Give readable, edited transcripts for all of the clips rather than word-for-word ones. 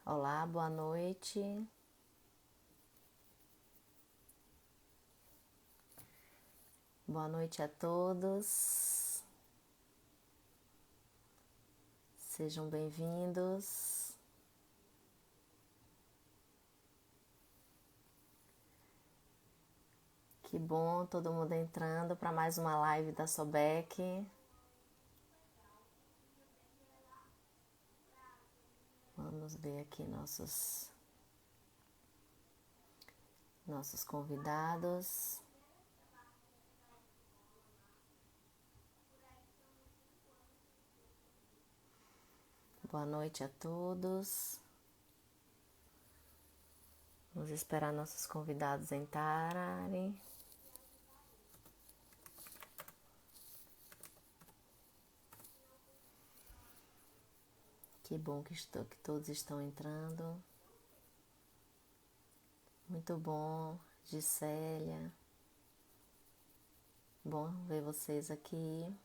Olá, boa noite. Boa noite a todos. Sejam bem-vindos. Que bom todo mundo entrando para mais uma live da Sobec. Vamos ver aqui nossos convidados. Boa noite a todos. Vamos esperar nossos convidados entrarem. Que bom que todos estão entrando. Muito bom, Gisélia. Bom ver vocês aqui.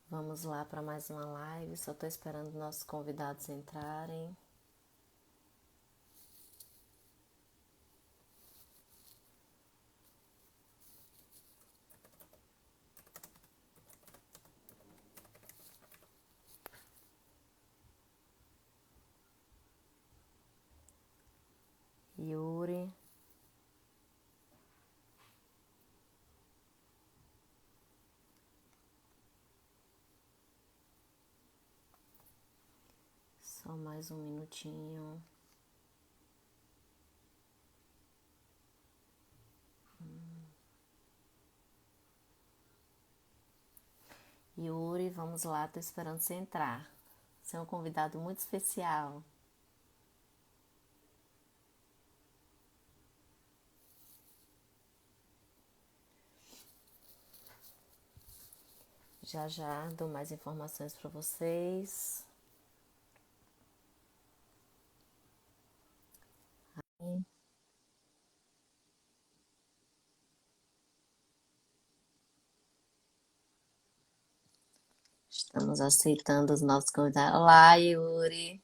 Vamos lá para mais uma live. Só estou esperando nossos convidados entrarem. Yuri. Só mais um minutinho. Yuri, vamos lá, tô esperando você entrar. Você é um convidado muito especial. Já já dou mais informações para vocês. Estamos aceitando os nossos convidados. Olá, Yuri.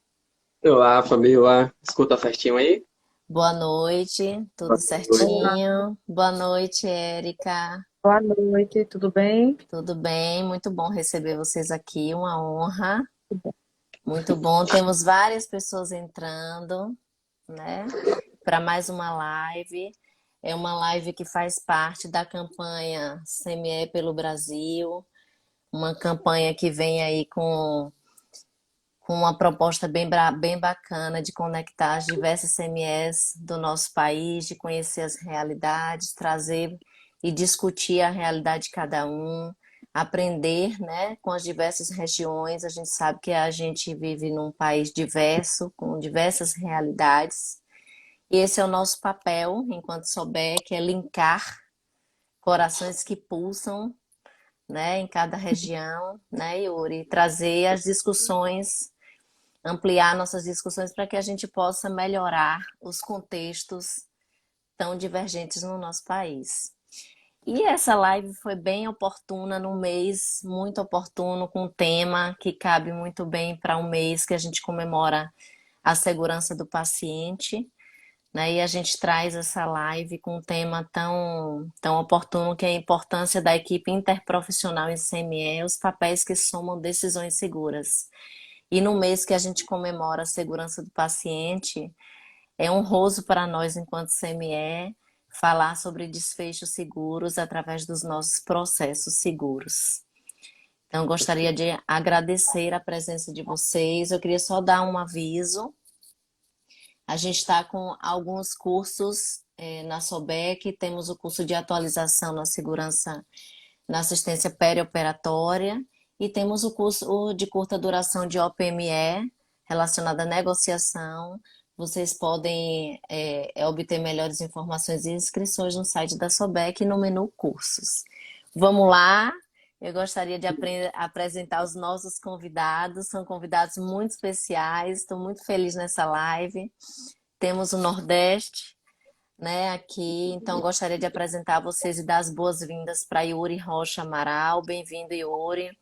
Olá, família. Olá. Escuta a festinha aí? Boa noite, tudo Olá, certinho? Boa noite, Érica. boa noite, tudo bem? Tudo bem? Muito bom receber vocês aqui, uma honra. Muito bom. Temos várias pessoas entrando, né, para mais uma live. É uma live que faz parte da campanha CME pelo Brasil, uma campanha que vem aí com uma proposta bem bacana de conectar as diversas CMEs do nosso país, de conhecer as realidades, trazer e discutir a realidade de cada um, aprender, né, com as diversas regiões. A gente sabe que a gente vive num país diverso, com diversas realidades. E esse é o nosso papel, enquanto souber, que é linkar corações que pulsam, né, em cada região, né, Yuri, trazer as discussões, ampliar nossas discussões para que a gente possa melhorar os contextos tão divergentes no nosso país. E essa live foi bem oportuna, num mês muito oportuno, com um tema que cabe muito bem para um mês que a gente comemora a segurança do paciente, né? E a gente traz essa live com um tema tão oportuno, que é a importância da equipe interprofissional em CME, os papéis que somam decisões seguras. E no mês que a gente comemora a segurança do paciente, é honroso para nós, enquanto CME, falar sobre desfechos seguros através dos nossos processos seguros. Então, eu gostaria de agradecer a presença de vocês. Eu queria só dar um aviso. A gente está com alguns cursos na SOBEC, temos o curso de atualização na segurança, na assistência perioperatória, e temos o curso de curta duração de OPME, relacionado à negociação. Vocês podem obter melhores informações e inscrições no site da SOBEC e no menu cursos. Vamos lá, eu gostaria de apresentar os nossos convidados, são convidados muito especiais, estou muito feliz nessa live. Temos o Nordeste, né, aqui, então gostaria de apresentar vocês e dar as boas-vindas para Yuri Rocha Amaral. Bem-vindo, Yuri.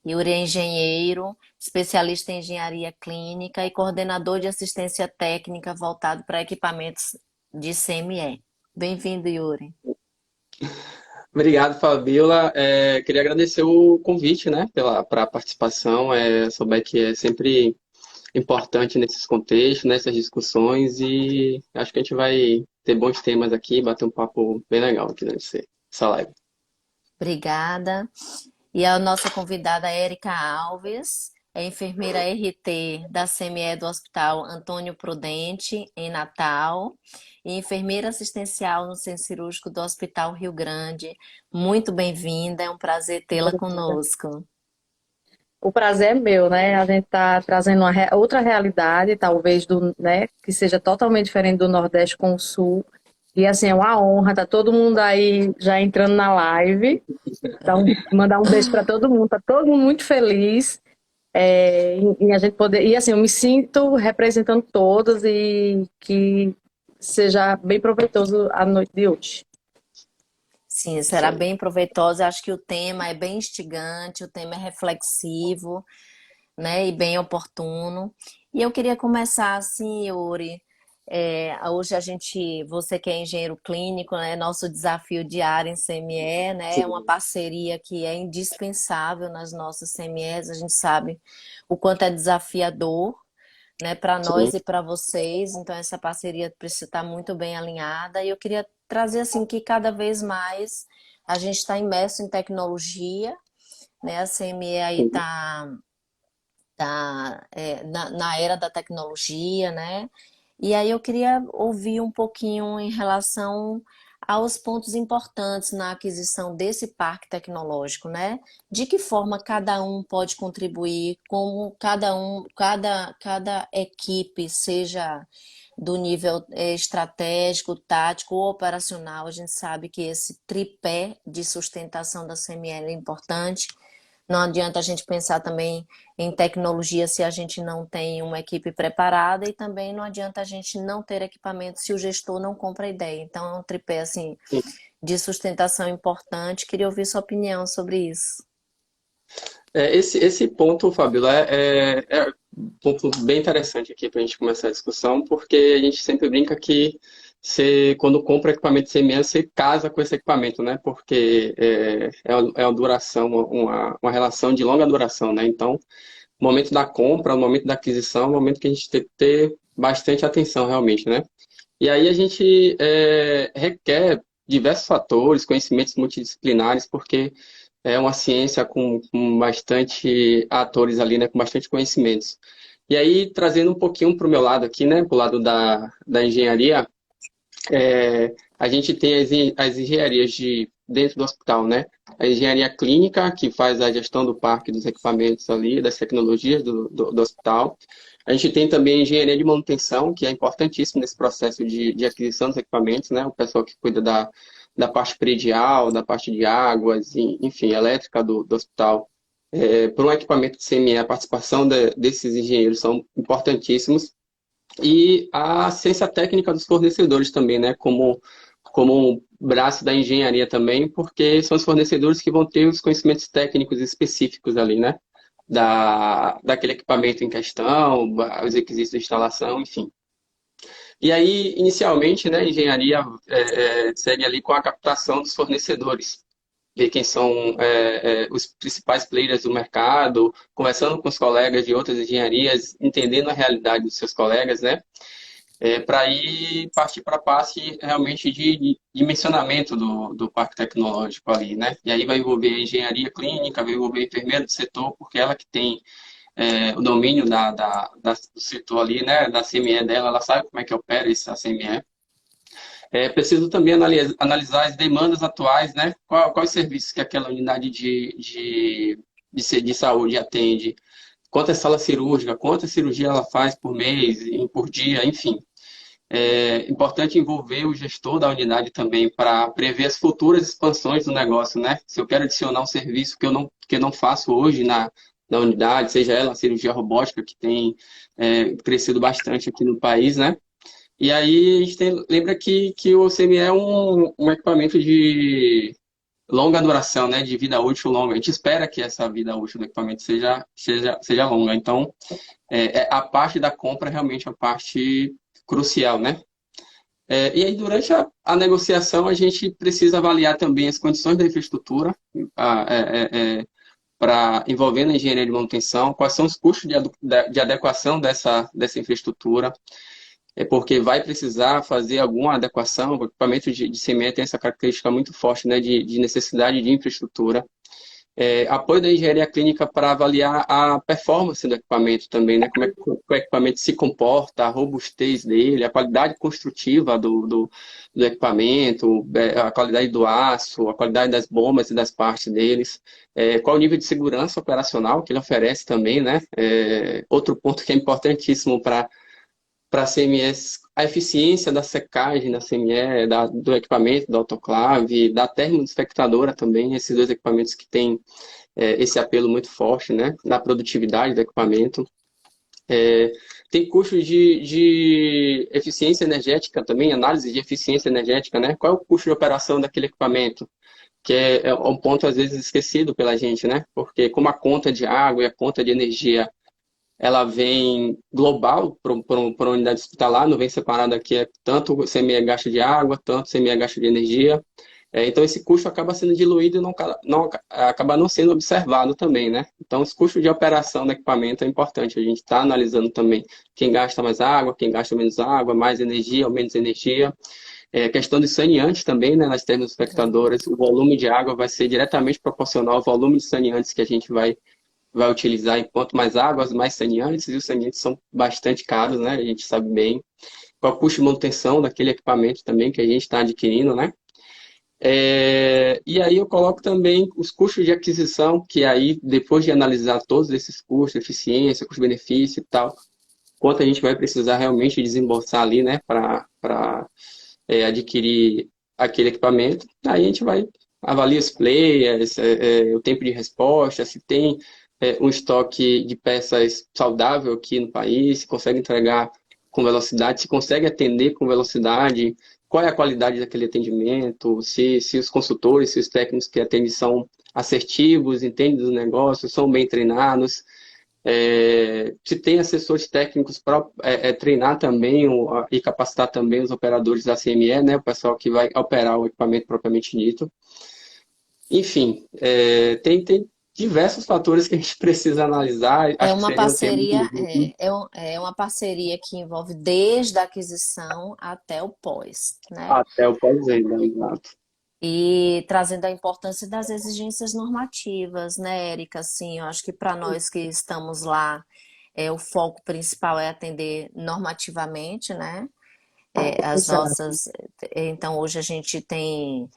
Yuri é engenheiro, especialista em engenharia clínica e coordenador de assistência técnica voltado para equipamentos de CME. Bem-vindo, Yuri. Obrigado, Fabiola. Queria agradecer o convite, né, para a participação. Souber que é sempre importante nesses contextos, nessas discussões, e acho que a gente vai ter bons temas aqui, bater um papo bem legal aqui nessa live. Obrigada. E a nossa convidada Érica Alves, é enfermeira RT da CME do Hospital Antônio Prudente, em Natal, e enfermeira assistencial no Centro Cirúrgico do Hospital Rio Grande. Muito bem-vinda, é um prazer tê-la conosco. O prazer é meu, né? A gente está trazendo outra realidade, talvez, né, que seja totalmente diferente do Nordeste com o Sul. E, assim, é uma honra, tá todo mundo aí já entrando na live. Então, mandar um beijo para todo mundo, tá todo mundo muito feliz. Em a gente poder... E, assim, eu me sinto representando todos e que seja bem proveitoso a noite de hoje. Sim, será bem proveitosa. Acho que o tema é bem instigante, o tema é reflexivo, né, e bem oportuno. E eu queria começar assim, Yuri. Hoje você que é engenheiro clínico, né, nosso desafio diário em CME, né, é uma Sim, parceria que é indispensável nas nossas CMEs. A gente sabe o quanto é desafiador, né, para sim, nós e para vocês. Então essa parceria precisa estar muito bem alinhada. E eu queria trazer assim que cada vez mais a gente está imerso em tecnologia, né? A CME aí sim. tá na era da tecnologia, né? E aí eu queria ouvir um pouquinho em relação aos pontos importantes na aquisição desse parque tecnológico, né? De que forma cada um pode contribuir, como cada equipe, seja do nível estratégico, tático ou operacional. A gente sabe que esse tripé de sustentação da CML é importante. Não adianta a gente pensar também em tecnologia se a gente não tem uma equipe preparada, e também não adianta a gente não ter equipamento se o gestor não compra a ideia. Então é um tripé assim de sustentação importante. Queria ouvir sua opinião sobre isso. Esse ponto, Fabiola, é um ponto bem interessante aqui para a gente começar a discussão, porque a gente sempre brinca que quando compra equipamento de CME, você casa com esse equipamento, né? Porque é uma duração, uma relação de longa duração, né? Então, o momento da compra, o momento da aquisição, é o momento que a gente tem que ter bastante atenção, realmente, né? E aí a gente requer diversos fatores, conhecimentos multidisciplinares, porque é uma ciência com bastante atores ali, né, com bastante conhecimentos. E aí, trazendo um pouquinho para o meu lado aqui, né, para o lado da engenharia, a gente tem as engenharias dentro do hospital, né? A engenharia clínica, que faz a gestão do parque dos equipamentos ali, das tecnologias do hospital. A gente tem também a engenharia de manutenção, que é importantíssimo nesse processo de aquisição dos equipamentos, né? O pessoal que cuida da parte predial, da parte de águas, enfim, elétrica do hospital. Para um equipamento de CME, a participação desses engenheiros são importantíssimos. E a ciência técnica dos fornecedores também, né? Como um braço da engenharia também, porque são os fornecedores que vão ter os conhecimentos técnicos específicos ali, né? Daquele equipamento em questão, os requisitos de instalação, enfim. E aí, inicialmente, né, a engenharia segue ali com a captação dos fornecedores, ver quem são os principais players do mercado, conversando com os colegas de outras engenharias, entendendo a realidade dos seus colegas, né? Para aí partir para a parte realmente de dimensionamento do parque tecnológico ali, né? E aí vai envolver a engenharia clínica, vai envolver a enfermeira do setor, porque ela que tem o domínio do setor ali, né? Da CME dela, ela sabe como é que opera essa CME. Preciso também analisar as demandas atuais, né? Quais serviços que aquela unidade de saúde atende, quantas salas cirúrgicas, quanta cirurgia ela faz por mês, por dia, enfim. É importante envolver o gestor da unidade também para prever as futuras expansões do negócio, né? Se eu quero adicionar um serviço que eu não faço hoje na unidade, seja ela a cirurgia robótica, que tem crescido bastante aqui no país, né? E aí a gente lembra que o CME é um equipamento longa duração, né, de vida útil longa. A gente espera que essa vida útil do equipamento seja longa. Então, a parte da compra é realmente a parte crucial, né? E aí, durante a negociação, a gente precisa avaliar também as condições da infraestrutura, envolvendo a engenharia de manutenção, quais são os custos de adequação dessa infraestrutura, porque vai precisar fazer alguma adequação. O equipamento de CME tem essa característica muito forte, né, de necessidade de infraestrutura. Apoio da engenharia clínica para avaliar a performance do equipamento também, né? Como é que o equipamento se comporta, a robustez dele, a qualidade construtiva do equipamento, a qualidade do aço, a qualidade das bombas e das partes deles, qual o nível de segurança operacional que ele oferece também, né? Outro ponto que é importantíssimo para a CME, a eficiência da secagem da CME, do equipamento, da autoclave, da termoinspectadora também, esses dois equipamentos que têm esse apelo muito forte, né, na produtividade do equipamento. Tem custos de eficiência energética também, análise de eficiência energética, né? Qual é o custo de operação daquele equipamento? Que é um ponto às vezes esquecido pela gente, né? Porque como a conta de água e a conta de energia ela vem global para uma unidade hospitalar, não vem separada aqui, tanto o CME gasto de água, tanto o CME gasto de energia. Então, esse custo acaba sendo diluído e acaba não sendo observado também, né? Então, os custos de operação do equipamento é importante. A gente está analisando também quem gasta mais água, quem gasta menos água, mais energia ou menos energia. Questão de saneantes também, né? Nas termoinspectadoras, o volume de água vai ser diretamente proporcional ao volume de saneantes que a gente vai utilizar. Quanto mais águas, mais saneantes, e os saneantes são bastante caros, né? A gente sabe bem. Qual o custo de manutenção daquele equipamento também que a gente está adquirindo, né? E aí eu coloco também os custos de aquisição, que aí, depois de analisar todos esses custos, eficiência, custo-benefício e tal, quanto a gente vai precisar realmente desembolsar ali, né, para adquirir aquele equipamento. Aí a gente vai avaliar os players, o tempo de resposta, se tem um estoque de peças saudável aqui no país, se consegue entregar com velocidade, se consegue atender com velocidade, qual é a qualidade daquele atendimento, se os consultores, se os técnicos que atendem são assertivos, entendem do negócio, são bem treinados, se tem assessores técnicos para treinar também e capacitar também os operadores da CME, né, o pessoal que vai operar o equipamento propriamente dito. Enfim, tem diversos fatores que a gente precisa analisar. É Acho que uma seria um parceria, tema. é uma parceria que envolve desde a aquisição até o pós, né? Até o pós-venda, exato. E trazendo a importância das exigências normativas, né, Érica? Assim, eu acho que para nós que estamos lá, o foco principal é atender normativamente, né? As Exato. nossas. Então, hoje a gente tem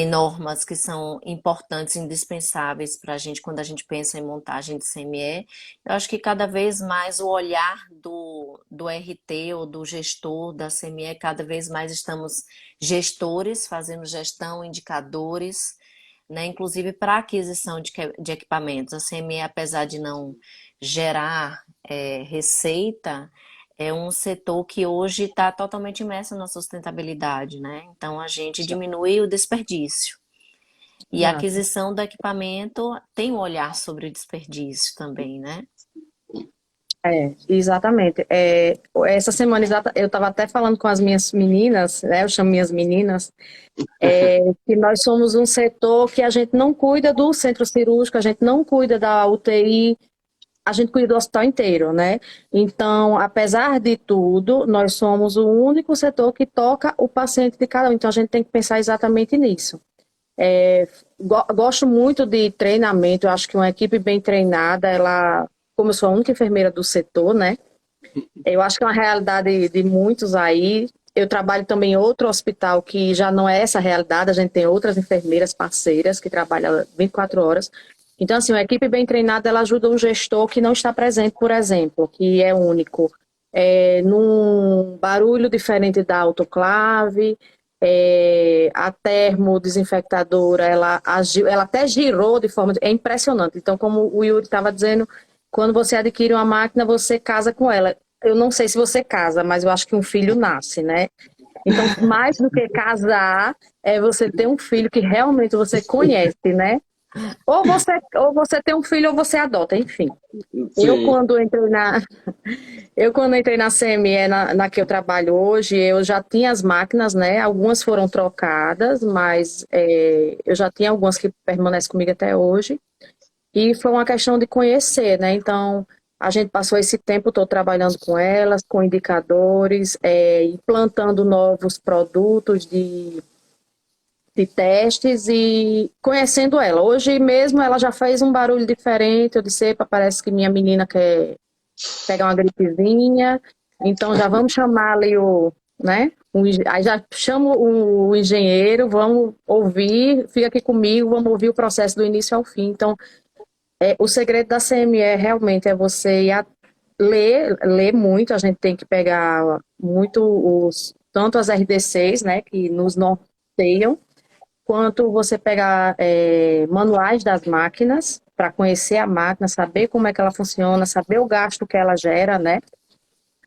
normas que são importantes, indispensáveis para a gente quando a gente pensa em montagem de CME. Eu acho que cada vez mais o olhar do RT ou do gestor da CME, cada vez mais estamos gestores, fazendo gestão, indicadores, né? Inclusive para aquisição de equipamentos. A CME, apesar de não gerar receita, é um setor que hoje está totalmente imerso na sustentabilidade, né? Então a gente diminui o desperdício. E a Exato. aquisição do equipamento tem um olhar sobre o desperdício também, né? Exatamente. Essa semana eu estava até falando com as minhas meninas, né? Eu chamo minhas meninas, que nós somos um setor que a gente não cuida do centro cirúrgico, a gente não cuida da UTI, a gente cuida do hospital inteiro, né? Então, apesar de tudo, nós somos o único setor que toca o paciente de cada um. Então, a gente tem que pensar exatamente nisso. Gosto muito de treinamento, eu acho que uma equipe bem treinada, como eu sou a única enfermeira do setor, né? Eu acho que é uma realidade de muitos aí. Eu trabalho também em outro hospital que já não é essa realidade, a gente tem outras enfermeiras parceiras que trabalham 24 horas. Então, assim, uma equipe bem treinada, ela ajuda um gestor que não está presente, por exemplo, que é único, num barulho diferente da autoclave, a termodesinfectadora, ela até girou de forma... É impressionante. Então, como o Yuri estava dizendo, quando você adquire uma máquina, você casa com ela. Eu não sei se você casa, mas eu acho que um filho nasce, né? Então, mais do que casar, é você ter um filho que realmente você conhece, né? Ou você tem um filho ou você adota, enfim. Eu Sim, quando entrei na, eu quando entrei na CME, na que eu trabalho hoje, eu já tinha as máquinas, né? Algumas foram trocadas, mas eu já tinha algumas que permanecem comigo até hoje. E foi uma questão de conhecer, né? Então, a gente passou esse tempo todo trabalhando com elas, com indicadores, implantando novos produtos de testes e conhecendo ela. Hoje mesmo ela já fez um barulho diferente. Eu disse, epa, parece que minha menina quer pegar uma gripezinha, então já vamos chamar ali né? Aí já chamo o engenheiro, vamos ouvir, fica aqui comigo, vamos ouvir o processo do início ao fim. Então, o segredo da CME realmente é você ler muito, a gente tem que pegar muito tanto as RDCs, né, que nos norteiam, quanto você pegar manuais das máquinas para conhecer a máquina, saber como é que ela funciona, saber o gasto que ela gera, né?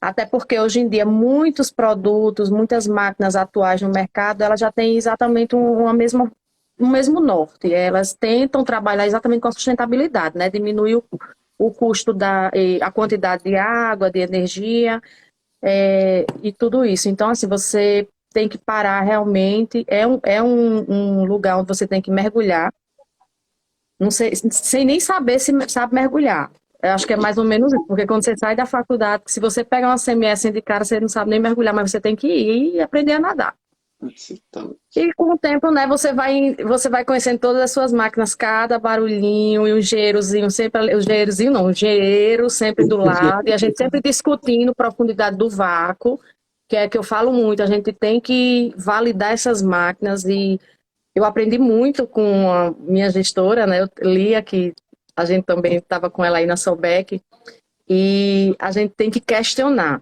Até porque hoje em dia muitos produtos, muitas máquinas atuais no mercado, elas já têm exatamente um mesmo norte. Elas tentam trabalhar exatamente com a sustentabilidade, né? Diminuir o custo a quantidade de água, de energia, e tudo isso. Então, assim, você tem que parar realmente. É um lugar onde você tem que mergulhar. Não sei, sem nem saber se sabe mergulhar. Eu acho que é mais ou menos isso, porque quando você sai da faculdade, se você pega uma CMS de cara, você não sabe nem mergulhar, mas você tem que ir e aprender a nadar. então, E com o tempo, né, você vai conhecendo todas as suas máquinas, cada barulhinho e um engenheirozinho, sempre, o engenheirozinho não, o engenheiro sempre do lado, e a gente sempre discutindo profundidade do vácuo, que é que eu falo muito, a gente tem que validar essas máquinas e eu aprendi muito com a minha gestora, né, eu Lia, que a gente também estava com ela aí na Solbec, e a gente tem que questionar.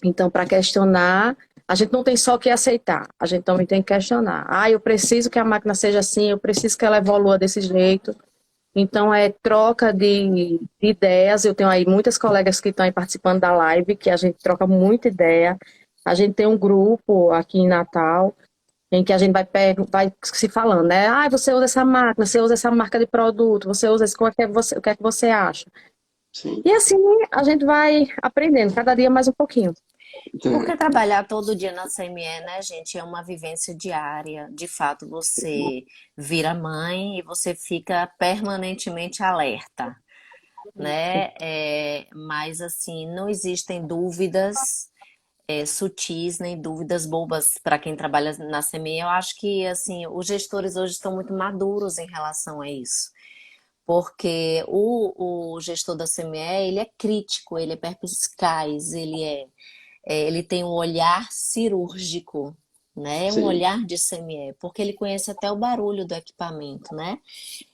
Então, para questionar, a gente não tem só que aceitar, a gente também tem que questionar. Ah, eu preciso que a máquina seja assim, eu preciso que ela evolua desse jeito. Então, é troca de ideias. Eu tenho aí muitas colegas que estão aí participando da live, que a gente troca muita ideia. A gente tem um grupo aqui em Natal, em que a gente vai se falando, né? Ah, você usa essa máquina, você usa essa marca de produto, você usa esse, o que é que você acha? sim. E assim a gente vai aprendendo, cada dia mais um pouquinho. Porque trabalhar todo dia na CME, né, gente, é uma vivência diária. De fato, você vira mãe e você fica permanentemente alerta, né? Mas assim, não existem dúvidas sutis nem dúvidas bobas para quem trabalha na CME. Eu acho que assim, os gestores hoje estão muito maduros em relação a isso. Porque o gestor da CME, ele é crítico, ele é perspicaz, ele tem um olhar cirúrgico, né? Um Sim, olhar de CME, porque ele conhece até o barulho do equipamento, né?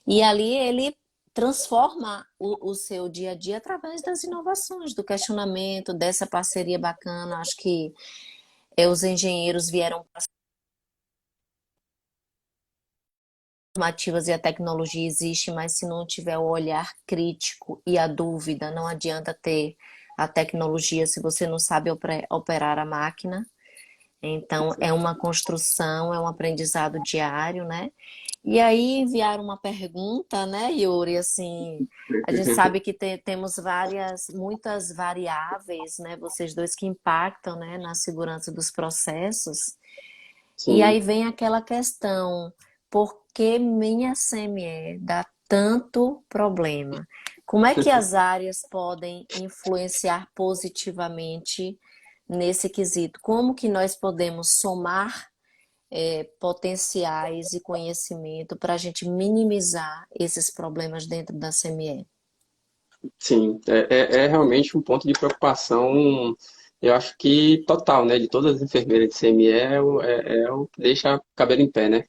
E ali ele transforma o seu dia a dia através das inovações, do questionamento, dessa parceria bacana. Acho que os engenheiros vieram para as normativas e a tecnologia existe, mas se não tiver o olhar crítico e a dúvida, não adianta ter a tecnologia se você não sabe operar a máquina. Então, é uma construção, é um aprendizado diário, né? E aí enviaram uma pergunta, né, Yuri? Assim, a gente sabe que temos muitas variáveis, né? Vocês dois que impactam, né, na segurança dos processos. E sim. aí vem aquela questão, por que minha CME dá tanto problema? Como é que as áreas podem influenciar positivamente nesse quesito? Como que nós podemos somar potenciais e conhecimento para a gente minimizar esses problemas dentro da CME? Sim, é realmente um ponto de preocupação, eu acho que total, né? De todas as enfermeiras de CME é o que deixa o cabelo em pé, né?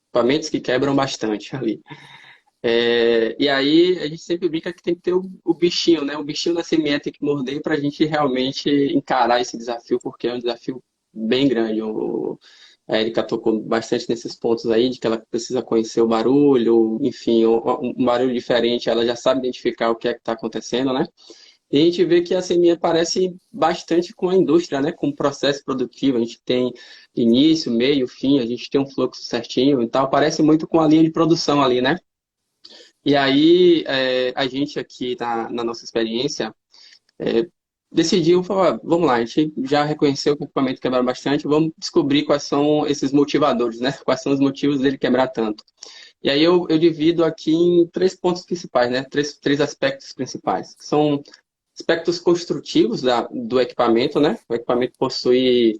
Equipamentos que quebram bastante ali. E aí a gente sempre brinca que tem que ter o bichinho, né? O bichinho da CME tem que morder para a gente realmente encarar esse desafio, porque é um desafio bem grande. A Erika tocou bastante nesses pontos aí, de que ela precisa conhecer o barulho, enfim, um barulho diferente, ela já sabe identificar o que é que está acontecendo, né? E a gente vê que a CME parece bastante com a indústria, né? Com o processo produtivo. A gente tem início, meio, fim, a gente tem um fluxo certinho e tal. Parece muito com a linha de produção ali, né? E aí, a gente aqui na nossa experiência, decidiu, falar, vamos lá, a gente já reconheceu que o equipamento quebra bastante, vamos descobrir quais são esses motivadores, né? Quais são os motivos dele quebrar tanto. E aí eu divido aqui em três pontos principais, né? Três aspectos principais, que são aspectos construtivos do equipamento, né? O equipamento possui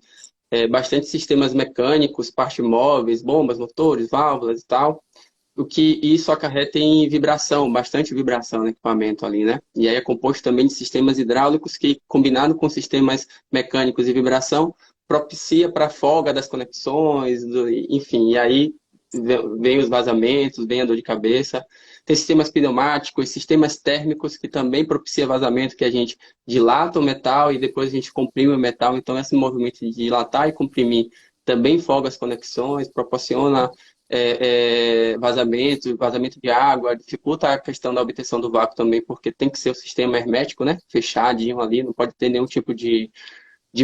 bastante sistemas mecânicos, partes móveis, bombas, motores, válvulas e tal, o que isso acarreta em vibração, bastante vibração no equipamento ali, né? E aí é composto também de sistemas hidráulicos que, combinado com sistemas mecânicos e vibração, propicia para a folga das conexões, enfim, e aí vem os vazamentos, vem a dor de cabeça. Tem sistemas pneumáticos, sistemas térmicos que também propicia vazamento, que a gente dilata o metal e depois a gente comprime o metal. Então, esse movimento de dilatar e comprimir também folga as conexões, proporciona vazamento de água, dificulta a questão da obtenção do vácuo também, porque tem que ser o sistema hermético, né? Fechadinho ali, não pode ter nenhum tipo de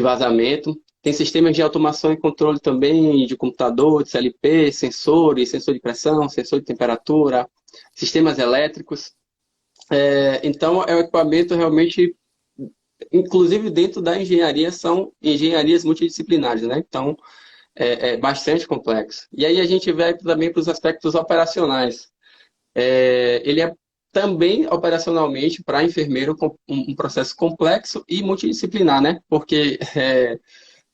vazamento. Tem sistemas de automação e controle também de computador, de CLP, sensores, sensor de pressão, sensor de temperatura, sistemas elétricos. Então, é um equipamento realmente, inclusive dentro da engenharia, são engenharias multidisciplinares, né? Então, é bastante complexo. E aí a gente vai também para os aspectos operacionais. Ele é também operacionalmente para enfermeiro um processo complexo e multidisciplinar, né? Porque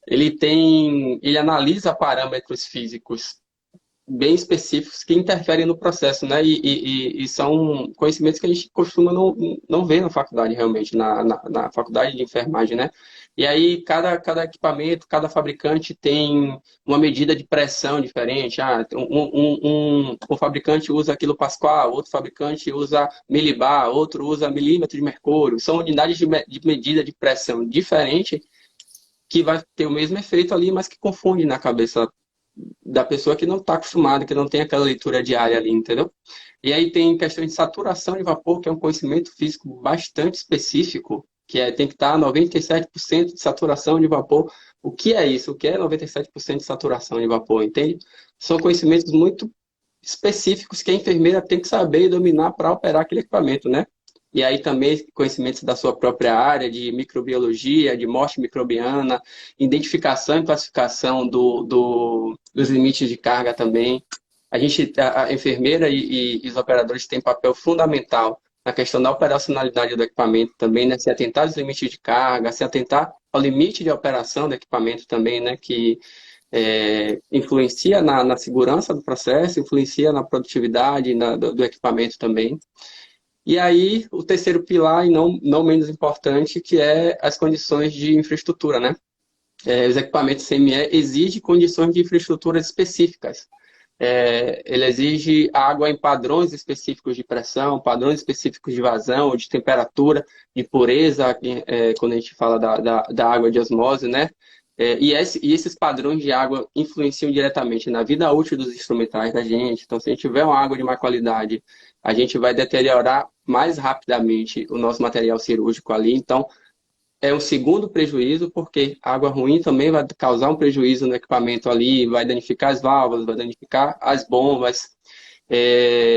ele analisa parâmetros físicos bem específicos que interferem no processo, né? E são conhecimentos que a gente costuma não ver na faculdade, realmente, na faculdade de enfermagem, né? E aí, cada equipamento, cada fabricante tem uma medida de pressão diferente. Um fabricante usa quilopascal, outro fabricante usa milibar, outro usa milímetro de mercúrio. São unidades de medida de pressão diferente que vai ter o mesmo efeito ali, mas que confunde na cabeça da pessoa que não está acostumada, que não tem aquela leitura diária ali, entendeu? E aí tem questão de saturação de vapor, que é um conhecimento físico bastante específico, tem que estar 97% de saturação de vapor. O que é isso? O que é 97% de saturação de vapor, entende? São conhecimentos muito específicos que a enfermeira tem que saber e dominar para operar aquele equipamento, né? E aí também conhecimentos da sua própria área, de microbiologia, de morte microbiana, identificação e classificação dos limites de carga também. A enfermeira e os operadores têm papel fundamental na questão da operacionalidade do equipamento também, né? Se atentar aos limites de carga, se atentar ao limite de operação do equipamento também, né? Que influencia na segurança do processo, influencia na produtividade do equipamento também. E aí, o terceiro pilar, e não menos importante, que é as condições de infraestrutura, né? Os equipamentos CME exigem condições de infraestrutura específicas. Ele exige água em padrões específicos de pressão, padrões específicos de vazão, de temperatura, de pureza, quando a gente fala da água de osmose, né? E esses padrões de água influenciam diretamente na vida útil dos instrumentais da gente. Então, se a gente tiver uma água de má qualidade, a gente vai deteriorar mais rapidamente o nosso material cirúrgico ali. Então, é um segundo prejuízo, porque a água ruim também vai causar um prejuízo no equipamento ali, vai danificar as válvulas, vai danificar as bombas.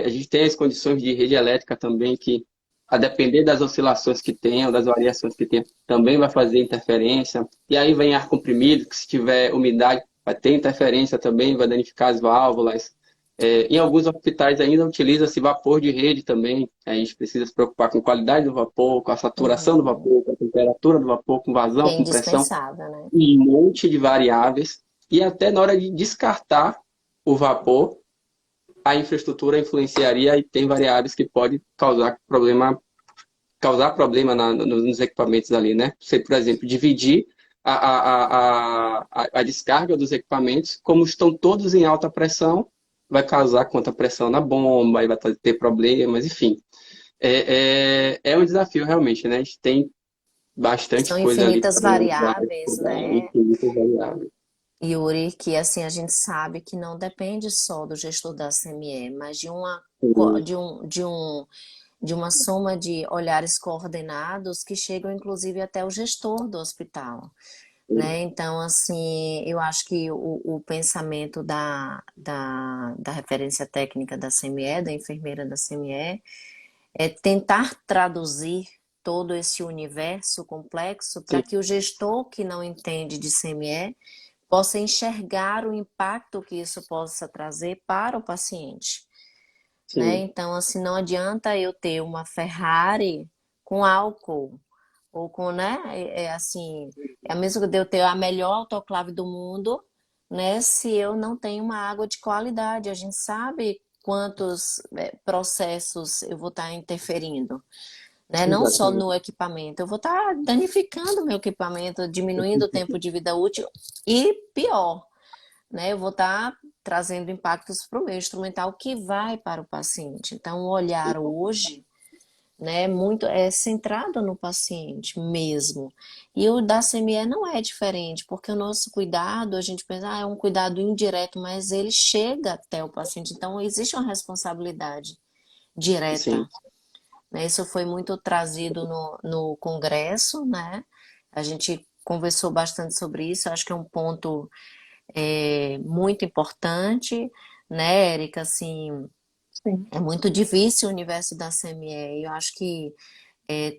A gente tem as condições de rede elétrica também, que, a depender das oscilações que tenham, das variações que tenham, também vai fazer interferência. E aí vem ar comprimido, que se tiver umidade, vai ter interferência também, vai danificar as válvulas. Em alguns hospitais ainda utiliza-se vapor de rede também. A gente precisa se preocupar com a qualidade do vapor, com a saturação do Uhum. vapor, com a temperatura do vapor, com Que vazão, é com pressão, indispensável, né? um monte de variáveis. E até na hora de descartar o vapor, a infraestrutura influenciaria e tem variáveis que podem causar problema nos equipamentos ali, né? Você, por exemplo, dividir a descarga dos equipamentos, como estão todos em alta pressão, vai causar contra pressão na bomba, e vai ter problemas, enfim. É um desafio realmente, né? A gente tem bastante São coisa ali infinitas para analisar, variáveis, estudar, né, infinitas variáveis. Yuri, que assim a gente sabe que não depende só do gestor da CME, mas de uma co- Sim, de um de uma soma de olhares coordenados que chegam inclusive até o gestor do hospital, né? Então, assim, eu acho que o pensamento da referência técnica da CME, da enfermeira da CME, é tentar traduzir todo esse universo complexo para Sim, que o gestor que não entende de CME possa enxergar o impacto que isso possa trazer para o paciente, né? sim, Então, assim, não adianta eu ter uma Ferrari com álcool ou com, né? Assim, é a mesma de eu ter a melhor autoclave do mundo, né? Se eu não tenho uma água de qualidade, a gente sabe quantos processos eu vou estar interferindo, né? Não só exatamente. no equipamento, eu vou estar danificando meu equipamento, diminuindo o tempo de vida útil e pior, né? Eu vou estar trazendo impactos para o meu instrumental que vai para o paciente. Então, o olhar hoje, né, muito é centrado no paciente mesmo. E o da CME não é diferente, porque o nosso cuidado, a gente pensa, é um cuidado indireto, mas ele chega até o paciente. Então, existe uma responsabilidade Sim, direta, né? Isso foi muito trazido no congresso, né? A gente conversou bastante sobre isso, acho que é um ponto muito importante, né, Érica? Assim, Sim. é muito difícil o universo da CME. Eu acho que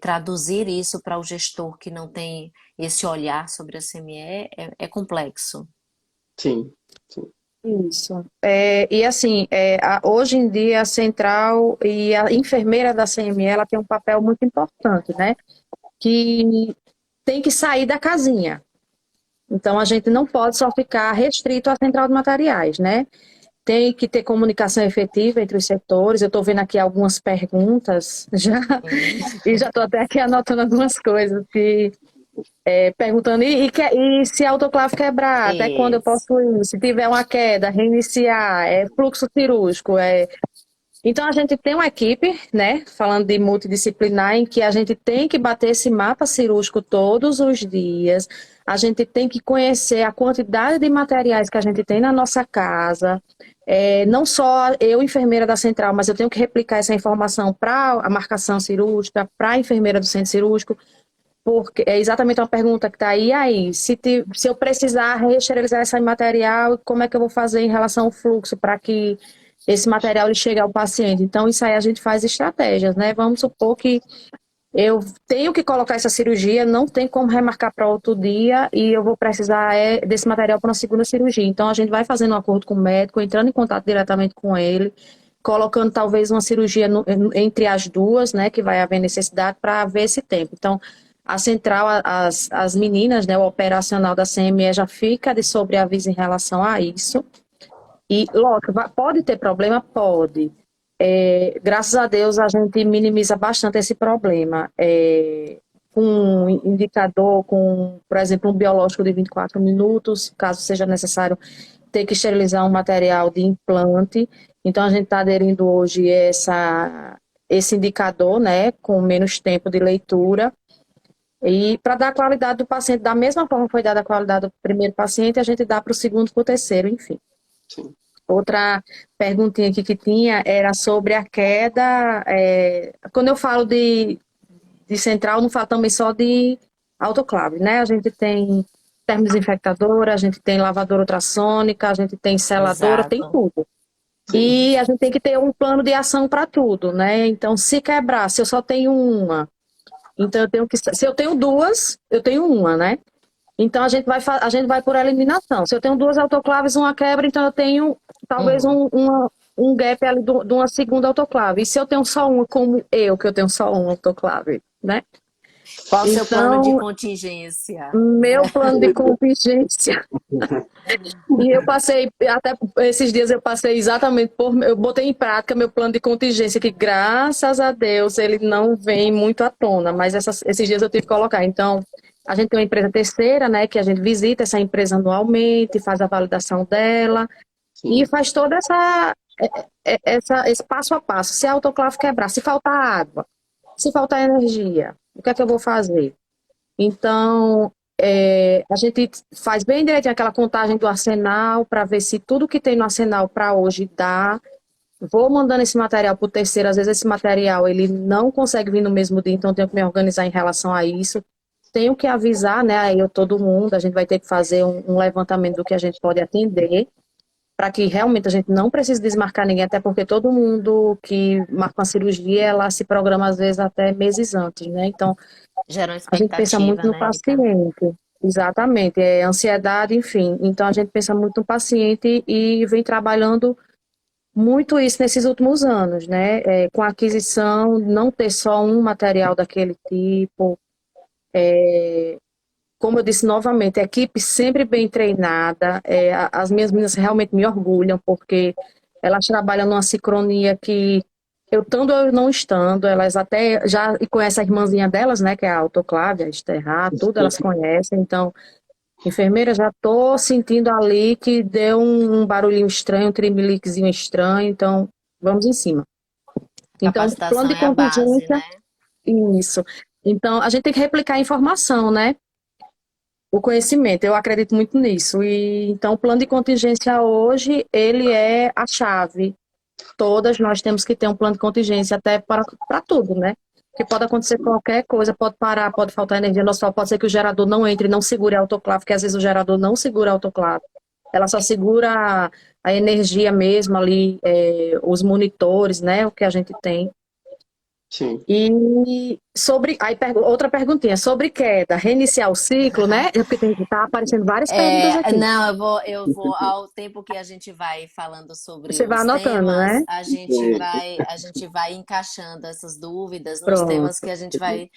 traduzir isso para o gestor que não tem esse olhar sobre a CME é complexo. sim, sim, Isso. E assim, hoje em dia a central e a enfermeira da CME, ela tem um papel muito importante, né? Que tem que sair da casinha. Então a gente não pode só ficar restrito à central de materiais, né? Tem que ter comunicação efetiva entre os setores. Eu estou vendo aqui algumas perguntas já, Sim, e já estou até aqui anotando algumas coisas que perguntando, e se a autoclave quebrar, até quando eu isso. posso ir? Se tiver uma queda, reiniciar, fluxo cirúrgico. Então, a gente tem uma equipe, né, falando de multidisciplinar, em que a gente tem que bater esse mapa cirúrgico todos os dias, a gente tem que conhecer a quantidade de materiais que a gente tem na nossa casa, não só eu, enfermeira da central, mas eu tenho que replicar essa informação para a marcação cirúrgica, para a enfermeira do centro cirúrgico, porque é exatamente uma pergunta que está aí, se eu precisar reesterilizar esse material, como é que eu vou fazer em relação ao fluxo para que esse material ele chegue ao paciente? Então, isso aí a gente faz estratégias, né? Vamos supor que eu tenho que colocar essa cirurgia, não tem como remarcar para outro dia e eu vou precisar desse material para uma segunda cirurgia. Então, a gente vai fazendo um acordo com o médico, entrando em contato diretamente com ele, colocando talvez uma cirurgia entre as duas, né, que vai haver necessidade para ver esse tempo. Então, a central, as meninas, né, o operacional da CME já fica de sobreaviso em relação a isso. E, lógico, pode ter problema? Pode. Graças a Deus, a gente minimiza bastante esse problema. Com um indicador, com, por exemplo, um biológico de 24 minutos, caso seja necessário ter que esterilizar um material de implante. Então, a gente está aderindo hoje esse indicador, né, com menos tempo de leitura. E para dar a qualidade do paciente, da mesma forma que foi dada a qualidade do primeiro paciente, a gente dá para o segundo, para o terceiro, enfim. sim. Outra perguntinha aqui que tinha era sobre a queda. Quando eu falo de central, não falo também só de autoclave, né? A gente tem termodesinfectadora, a gente tem lavadora ultrassônica, a gente tem seladora, tem Exato. tudo. Sim, E a gente tem que ter um plano de ação para tudo, né? Então, se quebrar, se eu só tenho uma, então eu tenho que. Se eu tenho duas, eu tenho uma, né? Então a gente vai por eliminação. Se eu tenho duas autoclaves, uma quebra, então eu tenho talvez Uma. um gap ali de uma segunda autoclave. E se eu tenho só uma, como eu, que eu tenho só uma autoclave, né? Qual o seu plano de Então, contingência, meu né? plano de contingência. E eu passei, até esses dias eu passei exatamente eu botei em prática meu plano de contingência, que graças a Deus ele não vem muito à tona, mas esses dias eu tive que colocar. Então, a gente tem uma empresa terceira, né, que a gente visita essa empresa anualmente, faz a validação dela e sim, faz toda esse passo a passo. Se a autoclave quebrar, se faltar água, se faltar energia, o que é que eu vou fazer? Então, a gente faz bem direitinho aquela contagem do arsenal para ver se tudo que tem no arsenal para hoje dá. vou mandando esse material para o terceiro, às vezes esse material ele não consegue vir no mesmo dia, então eu tenho que me organizar em relação a isso. Tenho que avisar, né, aí eu, todo mundo, a gente vai ter que fazer um levantamento do que a gente pode atender, para que realmente a gente não precise desmarcar ninguém, até porque todo mundo que marca uma cirurgia, ela se programa às vezes até meses antes, né? Então, Gera uma a gente pensa muito expectativa, no né, Erika? paciente. Exatamente, é ansiedade, enfim. Então, a gente pensa muito no paciente e vem trabalhando muito isso nesses últimos anos, né? Com a aquisição, não ter só um material daquele tipo. Como eu disse novamente, a equipe sempre bem treinada. As minhas meninas realmente me orgulham, porque elas trabalham numa sincronia que eu estando ou eu não estando, elas até já conhecem a irmãzinha delas, né? Que é a autoclave, a Esterra, tudo elas conhecem. Então, enfermeira, já estou sentindo ali que deu um barulhinho estranho, um tremeliquezinho estranho, então vamos em cima. Então, plano Capacitação de é a base, contingência, né? isso. Então, a gente tem que replicar a informação, né? O conhecimento, eu acredito muito nisso. E então, o plano de contingência hoje, ele é a chave. Todas nós temos que ter um plano de contingência até para tudo, né? Porque pode acontecer qualquer coisa, pode parar, pode faltar energia no hospital, pode ser que o gerador não entre, não segure a autoclave, porque às vezes o gerador não segura a autoclave. Ela só segura a energia mesmo ali, os monitores, né? O que a gente tem. Sim. E sobre. Aí, outra perguntinha, sobre queda, reiniciar o ciclo, né? É porque tá aparecendo várias perguntas aqui. Não, eu vou, ao tempo que a gente vai falando sobre Você vai os anotando, temas, né? a gente vai encaixando essas dúvidas nos temas que Pronto. a gente vai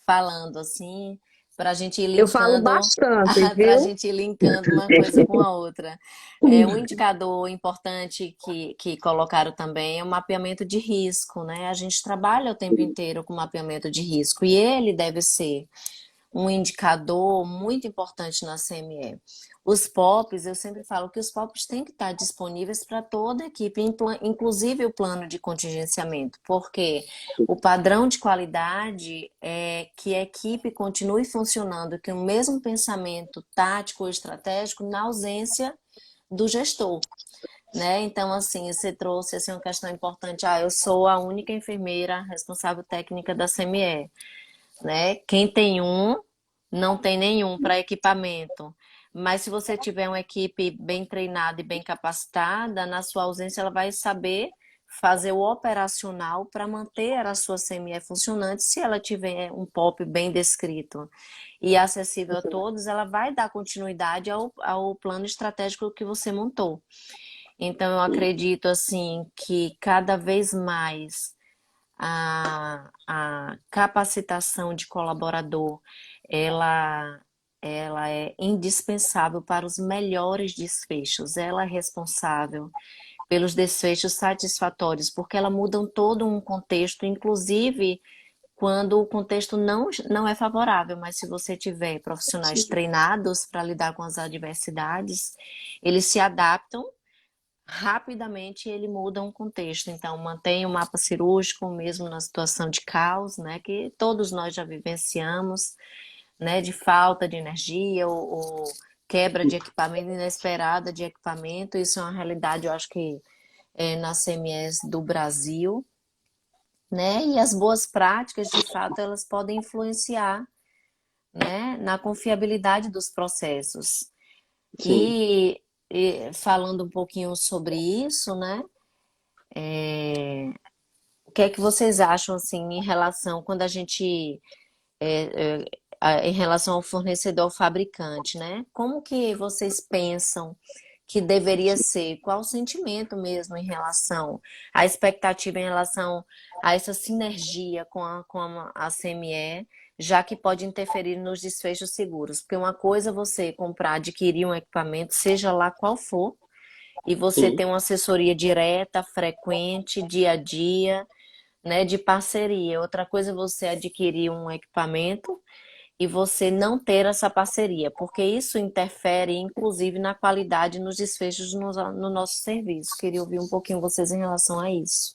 falando, assim, para a gente ir Eu falo linkando, bastante, para a viu? gente ir linkando uma coisa com a outra. Um indicador importante que colocaram também é o mapeamento de risco, né? A gente trabalha o tempo inteiro com mapeamento de risco e ele deve ser um indicador muito importante na CME. Os POPs, eu sempre falo que os POPs têm que estar disponíveis para toda a equipe, inclusive o plano de contingenciamento, porque o padrão de qualidade é que a equipe continue funcionando com o mesmo pensamento tático ou estratégico na ausência do gestor. Né? Então, assim, você trouxe assim, uma questão importante. Eu sou a única enfermeira responsável técnica da CME, né? Quem tem um, não tem nenhum para equipamento. Mas se você tiver uma equipe bem treinada e bem capacitada, na sua ausência ela vai saber fazer o operacional para manter a sua CME funcionante. Se ela tiver um POP bem descrito e acessível a todos, ela vai dar continuidade ao plano estratégico que você montou. Então, eu acredito assim que cada vez mais a capacitação de colaborador, ela, ela é indispensável para os melhores desfechos. Ela é responsável pelos desfechos satisfatórios, porque ela muda todo um contexto, inclusive quando o contexto não é favorável, mas se você tiver profissionais treinados para lidar com as adversidades, eles se adaptam rapidamente, ele muda um contexto. Então, mantém o mapa cirúrgico mesmo na situação de caos, né, que todos nós já vivenciamos, né, de falta de energia ou quebra de equipamento inesperada de equipamento. Isso é uma realidade, eu acho que nas CMEs do Brasil, né? E as boas práticas, de fato, elas podem influenciar, né, na confiabilidade dos processos. Sim. E falando um pouquinho sobre isso, né? O que é que vocês acham assim em relação quando a gente em relação ao fornecedor ao fabricante, né? Como que vocês pensam que deveria ser? Qual o sentimento mesmo em relação à expectativa em relação a essa sinergia com a CME, já que pode interferir nos desfechos seguros? Porque uma coisa é você comprar, adquirir um equipamento, seja lá qual for, e você Sim. ter uma assessoria direta, frequente, dia a dia, né, de parceria. Outra coisa é você adquirir um equipamento e você não ter essa parceria, porque isso interfere, inclusive, na qualidade nos desfechos no nosso serviço. Queria ouvir um pouquinho vocês em relação a isso.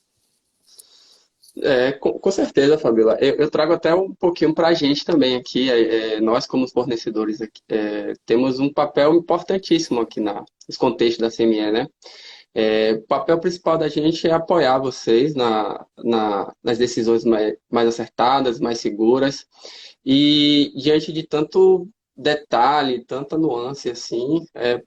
Com certeza, Fabiola. Eu trago até um pouquinho para a gente também aqui. Nós, como fornecedores, aqui, temos um papel importantíssimo aqui nesse contexto da CME, né? O papel principal da gente é apoiar vocês nas decisões mais acertadas, mais seguras. E diante de tanto detalhe, tanta nuance assim, o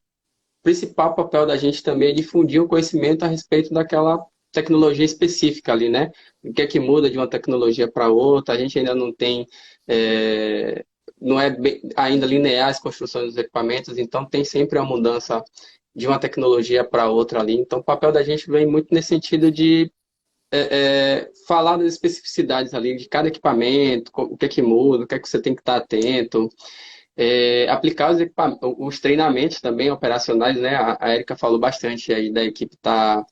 principal papel da gente também é difundir o conhecimento a respeito daquela tecnologia específica ali, né? O que é que muda de uma tecnologia para outra? A gente ainda não tem, é, não é ainda linear as construções dos equipamentos, então tem sempre a mudança de uma tecnologia para outra ali. Então, o papel da gente vem muito nesse sentido de falar das especificidades ali de cada equipamento, o que é que muda, o que é que você tem que estar atento, aplicar os treinamentos também operacionais, né? A Erika falou bastante aí da equipe tá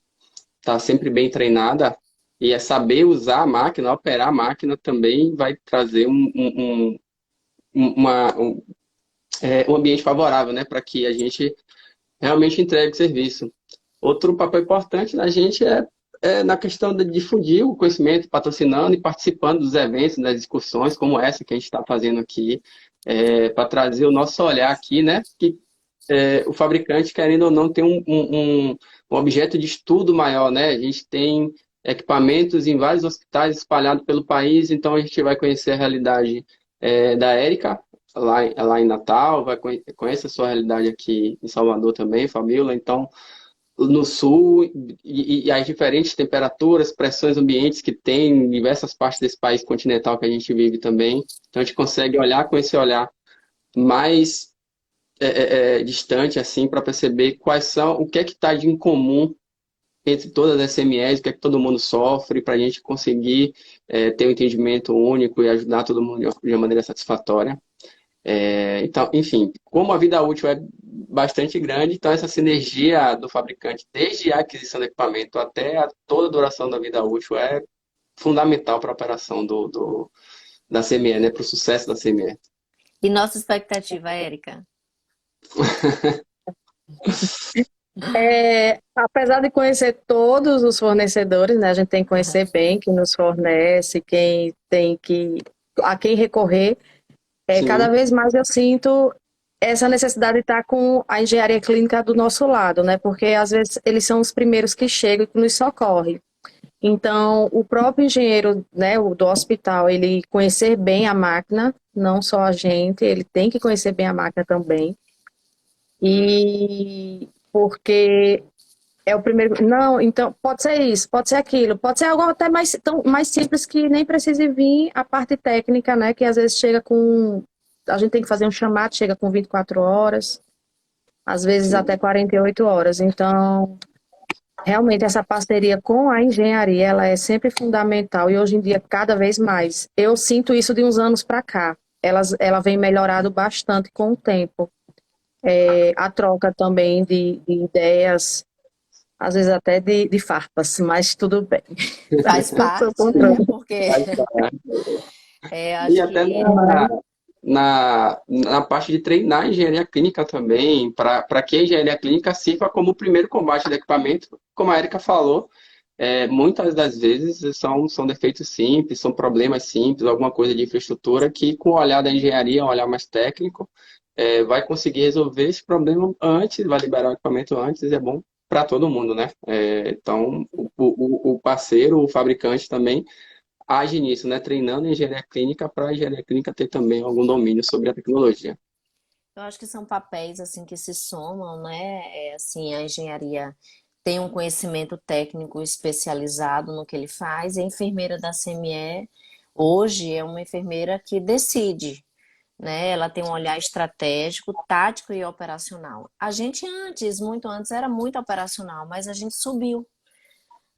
sempre bem treinada e é saber usar a máquina, operar a máquina também vai trazer um ambiente favorável, né? Para que a gente realmente entregue o serviço. Outro papel importante da gente é na questão de difundir o conhecimento, patrocinando e participando dos eventos, das discussões como essa que a gente está fazendo aqui, para trazer o nosso olhar aqui, né? Que o fabricante, querendo ou não, tem um objeto de estudo maior, né? A gente tem equipamentos em vários hospitais espalhados pelo país, então a gente vai conhecer a realidade da Érica, lá em Natal, conhecer a sua realidade aqui em Salvador também, Fabíola, então no sul e as diferentes temperaturas, pressões ambientes que tem em diversas partes desse país continental que a gente vive também. Então a gente consegue olhar com esse olhar mais distante assim para perceber o que é que está de incomum entre todas as SMEs, o que é que todo mundo sofre, para a gente conseguir ter um entendimento único e ajudar todo mundo de uma maneira satisfatória. Então, enfim, como a vida útil é bastante grande, então essa sinergia do fabricante, desde a aquisição do equipamento até toda a duração da vida útil, é fundamental para a operação da CME, né, para o sucesso da CME. E nossa expectativa, Érica? Apesar de conhecer todos os fornecedores, né, a gente tem que conhecer bem quem nos fornece, a quem recorrer. Cada Sim, vez mais eu sinto essa necessidade de estar com a engenharia clínica do nosso lado, né? Porque às vezes eles são os primeiros que chegam e que nos socorrem. Então, o próprio engenheiro, né, o do hospital, ele conhecer bem a máquina, não só a gente, ele tem que conhecer bem a máquina também. E porque é o primeiro. Não, então pode ser isso, pode ser aquilo, pode ser algo até mais simples que nem precise vir a parte técnica, né? Que às vezes chega com. A gente tem que fazer um chamado, chega com 24 horas, às vezes sim. até 48 horas. Então, realmente essa parceria com a engenharia, ela é sempre fundamental e hoje em dia cada vez mais. Eu sinto isso de uns anos para cá. Ela vem melhorado bastante com o tempo. A troca também de ideias, às vezes até de farpas, mas tudo bem. Faz Não sou parte, contra. né? Porque E acho até que na parte de treinar a engenharia clínica também, para que a engenharia clínica sirva como o primeiro combate do equipamento, como a Erika falou, muitas das vezes são defeitos simples, são problemas simples, alguma coisa de infraestrutura que, com o olhar da engenharia, um olhar mais técnico, vai conseguir resolver esse problema antes, vai liberar o equipamento antes, e é bom para todo mundo, né? Então, o parceiro, o fabricante também age nisso, né? Treinando engenharia clínica para a engenharia clínica ter também algum domínio sobre a tecnologia. eu acho que são papéis assim que se somam, né? Assim, a engenharia tem um conhecimento técnico especializado no que ele faz, e a enfermeira da CME hoje é uma enfermeira que decide, né? Ela tem um olhar estratégico, tático e operacional. A gente antes, muito antes, era muito operacional, mas a gente subiu,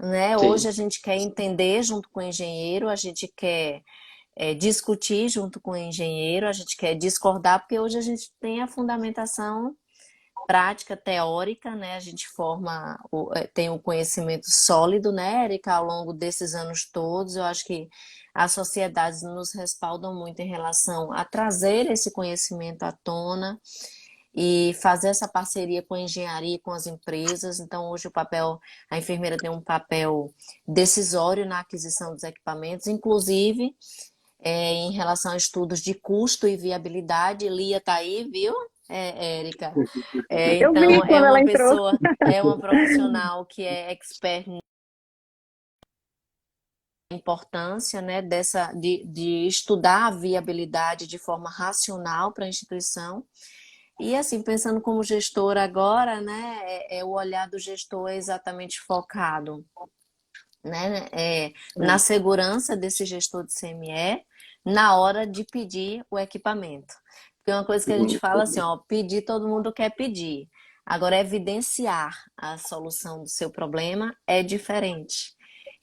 né? Hoje Sim, a gente quer entender junto com o engenheiro, a gente quer discutir junto com o engenheiro, a gente quer discordar, porque hoje a gente tem a fundamentação prática, teórica, né? A gente tem um conhecimento sólido, né, Erika, ao longo desses anos todos. Eu acho que as sociedades nos respaldam muito em relação a trazer esse conhecimento à tona e fazer essa parceria com a engenharia e com as empresas. Então, hoje a enfermeira tem um papel decisório na aquisição dos equipamentos, inclusive em relação a estudos de custo e viabilidade. Lia tá aí, viu? Érica. Eu Então, vi quando ela entrou. é uma profissional que é expert na importância, né, de estudar a viabilidade de forma racional para a instituição. E assim, pensando como gestor agora, né, o olhar do gestor é exatamente focado, né, na segurança desse gestor de CME na hora de pedir o equipamento. Porque uma coisa que a gente fala assim, ó, pedir todo mundo quer pedir. Agora, evidenciar a solução do seu problema é diferente.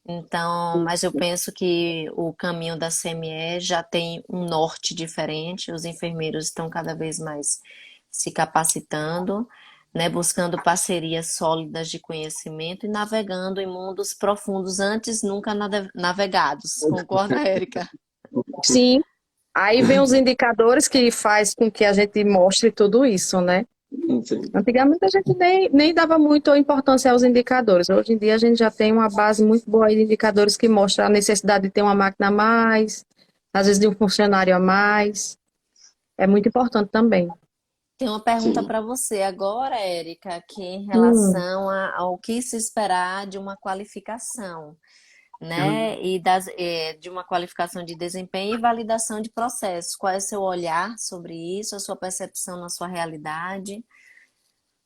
Então, mas eu penso que o caminho da CME já tem um norte diferente, os enfermeiros estão cada vez mais se capacitando, né, buscando parcerias sólidas de conhecimento e navegando em mundos profundos antes nunca navegados. Concorda, Érica? Sim, aí vem os indicadores que faz com que a gente mostre tudo isso, né? Sim. Antigamente a gente nem dava muito importância aos indicadores. Hoje em dia a gente já tem uma base muito boa aí de indicadores que mostra a necessidade de ter uma máquina a mais, às vezes de um funcionário a mais. É muito importante também. Tem uma pergunta Sim. para você agora, Érica, que em Hum, relação ao que se esperar de uma qualificação, né? E de uma qualificação de desempenho e validação de processos. Qual é o seu olhar sobre isso, a sua percepção na sua realidade,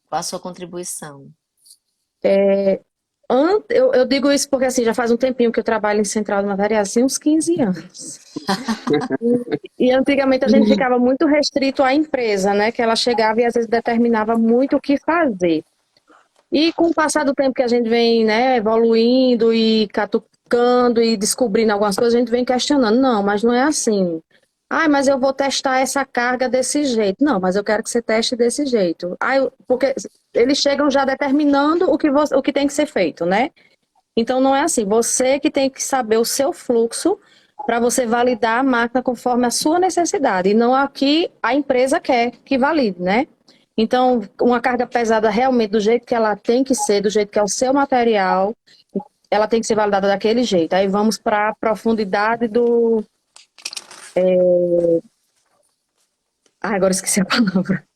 qual a sua contribuição? eu digo isso porque assim, já faz um tempinho que eu trabalho em central de materiais, assim, uns 15 anos. E antigamente a gente ficava muito restrito à empresa, né? Que ela chegava e às vezes determinava muito o que fazer. E com o passar do tempo que a gente vem, né, evoluindo e catucando e descobrindo algumas coisas, a gente vem questionando. Não, mas não é assim. Ah, mas eu vou testar essa carga desse jeito. Não, mas eu quero que você teste desse jeito. Porque eles chegam já determinando o que tem que ser feito, né? Então não é assim. Você que tem que saber o seu fluxo para você validar a máquina conforme a sua necessidade e não a que a empresa quer que valide, né? Então, uma carga pesada realmente do jeito que ela tem que ser, do jeito que é o seu material, ela tem que ser validada daquele jeito. Aí vamos para a profundidade do. Agora esqueci a palavra.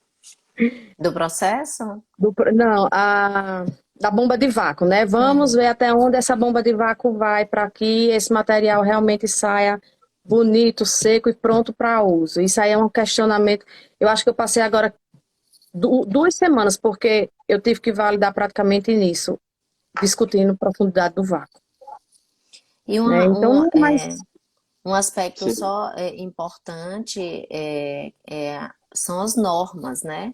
Do processo? Não, da bomba de vácuo, né? Vamos Uhum. ver até onde essa bomba de vácuo vai para que esse material realmente saia bonito, seco e pronto para uso. Isso aí é um questionamento. Eu acho que eu passei agora 2 semanas, porque eu tive que validar praticamente nisso, discutindo profundidade do vácuo, E né? Então, não é mais. um aspecto Sim. só importante são as normas, né?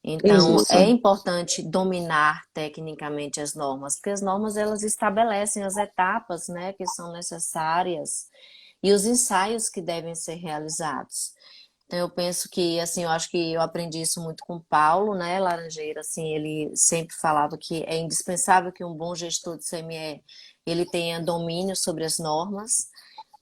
Então, Isso, é importante dominar tecnicamente as normas, porque as normas elas estabelecem as etapas, né, que são necessárias e os ensaios que devem ser realizados. Então, eu penso que, assim, eu acho que eu aprendi isso muito com o Paulo, né, Laranjeira, assim, ele sempre falava que é indispensável que um bom gestor de CME, ele tenha domínio sobre as normas,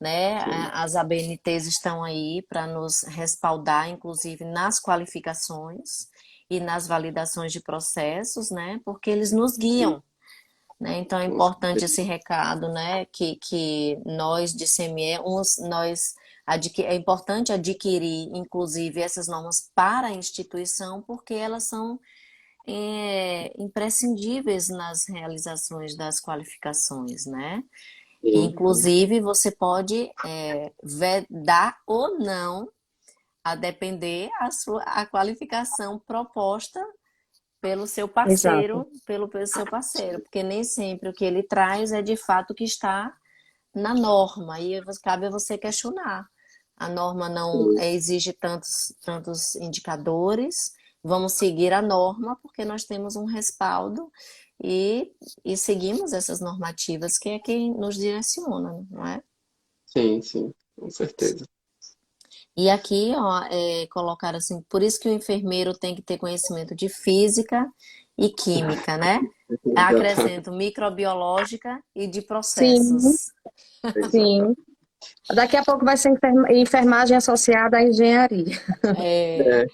né, Sim. as ABNTs estão aí para nos respaldar, inclusive nas qualificações e nas validações de processos, né, porque eles nos Sim. guiam, né? Então é Com importante certeza. esse recado, né? Que nós de CME, é importante adquirir, inclusive, essas normas para a instituição, porque elas são imprescindíveis nas realizações das qualificações, né? Sim. Inclusive, você pode vedar ou não, a depender a qualificação proposta exato. pelo seu parceiro, porque nem sempre o que ele traz é de fato o que está na norma, e cabe a você questionar. A norma não Sim. exige tantos indicadores, vamos seguir a norma porque nós temos um respaldo e, e seguimos essas normativas que é quem nos direciona, não é? Sim, sim, com certeza. E aqui, ó, colocar assim, por isso que o enfermeiro tem que ter conhecimento de física e química, né? Exatamente. Acrescento microbiológica e de Sim, processos. Exatamente. sim. Daqui a pouco vai ser enfermagem associada à engenharia. É, É,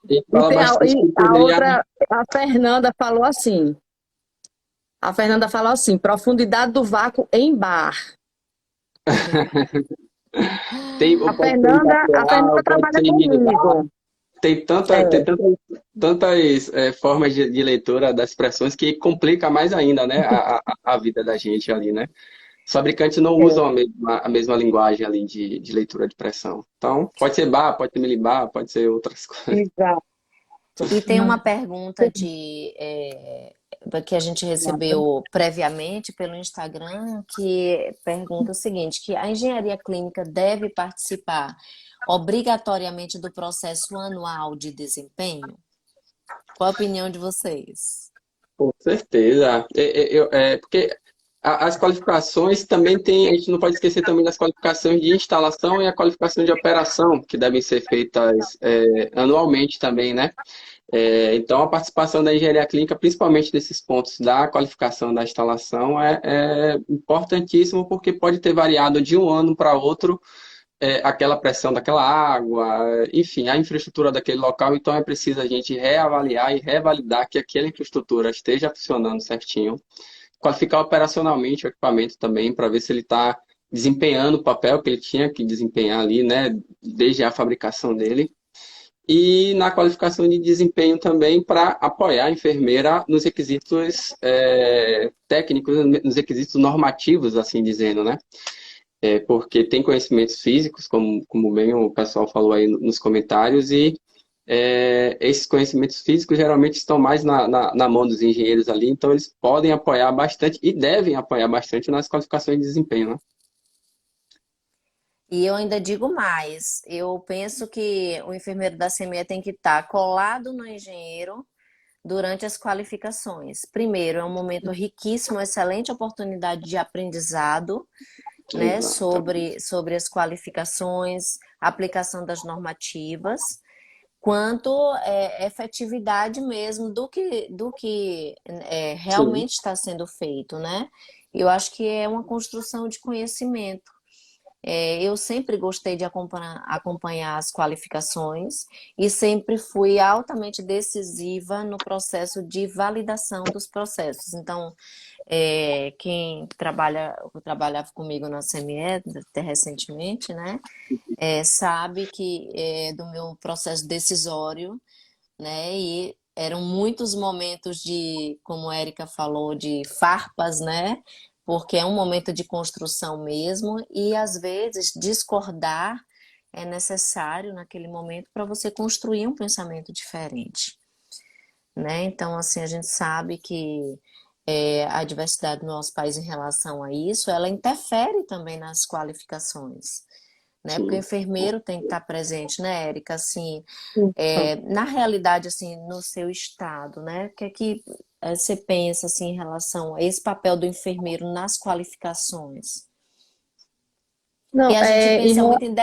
e fala bastante E que a poderia. outra, a Fernanda falou assim. A Fernanda falou assim: profundidade do vácuo em bar. Tem, pode ser A industrial, Fernanda pode trabalha ser militar. comigo. tem É, tantas formas de leitura das expressões que complica mais ainda, né, a vida da gente ali, né? Os fabricantes não é, usam a mesma linguagem ali de leitura de pressão. Então, pode ser bar, pode ser milibar, pode ser outras coisas. exato. E tem uma Não, pergunta que a gente recebeu previamente pelo Instagram, que pergunta o seguinte, que a engenharia clínica deve participar obrigatoriamente do processo anual de desempenho? Qual a opinião de vocês? Com certeza. Porque as qualificações também tem, a gente não pode esquecer também das qualificações de instalação e a qualificação de operação, que devem ser feitas anualmente também, né? Então, a participação da engenharia clínica, principalmente nesses pontos da qualificação da instalação, é importantíssimo porque pode ter variado de um ano para outro aquela pressão daquela água, enfim, a infraestrutura daquele local. Então, é preciso a gente reavaliar e revalidar que aquela infraestrutura esteja funcionando certinho. Qualificar operacionalmente o equipamento também, para ver se ele está desempenhando o papel que ele tinha que desempenhar ali, né, desde a fabricação dele e na qualificação de desempenho também para apoiar a enfermeira nos requisitos técnicos, nos requisitos normativos, assim dizendo, né? Porque tem conhecimentos físicos, como bem o pessoal falou aí nos comentários, e esses conhecimentos físicos geralmente estão mais na mão dos engenheiros ali, então eles podem apoiar bastante e devem apoiar bastante nas qualificações de desempenho, né? E eu ainda digo mais, eu penso que o enfermeiro da CME tem que estar colado no engenheiro durante as qualificações. Primeiro, é um momento riquíssimo, excelente oportunidade de aprendizado, né, Exatamente. sobre as qualificações, aplicação das normativas, quanto efetividade mesmo do que Sim, realmente está sendo feito, né? Eu acho que é uma construção de conhecimento. Eu sempre gostei de acompanhar as qualificações e sempre fui altamente decisiva no processo de validação dos processos. Então, quem trabalhava comigo na CME até recentemente, né, sabe que do meu processo decisório, né, e eram muitos momentos de, como a Erika falou, de farpas, né, porque é um momento de construção mesmo e às vezes discordar é necessário naquele momento para você construir um pensamento diferente, né? Então, assim, a gente sabe que a diversidade do nosso país em relação a isso, ela interfere também nas qualificações, né? Porque o sim. enfermeiro tem que estar presente, né, Érica? Assim, então, na realidade, assim, no seu estado, né? O que é que você pensa, assim, em relação a esse papel do enfermeiro nas qualificações? não, E a gente em pensa muito em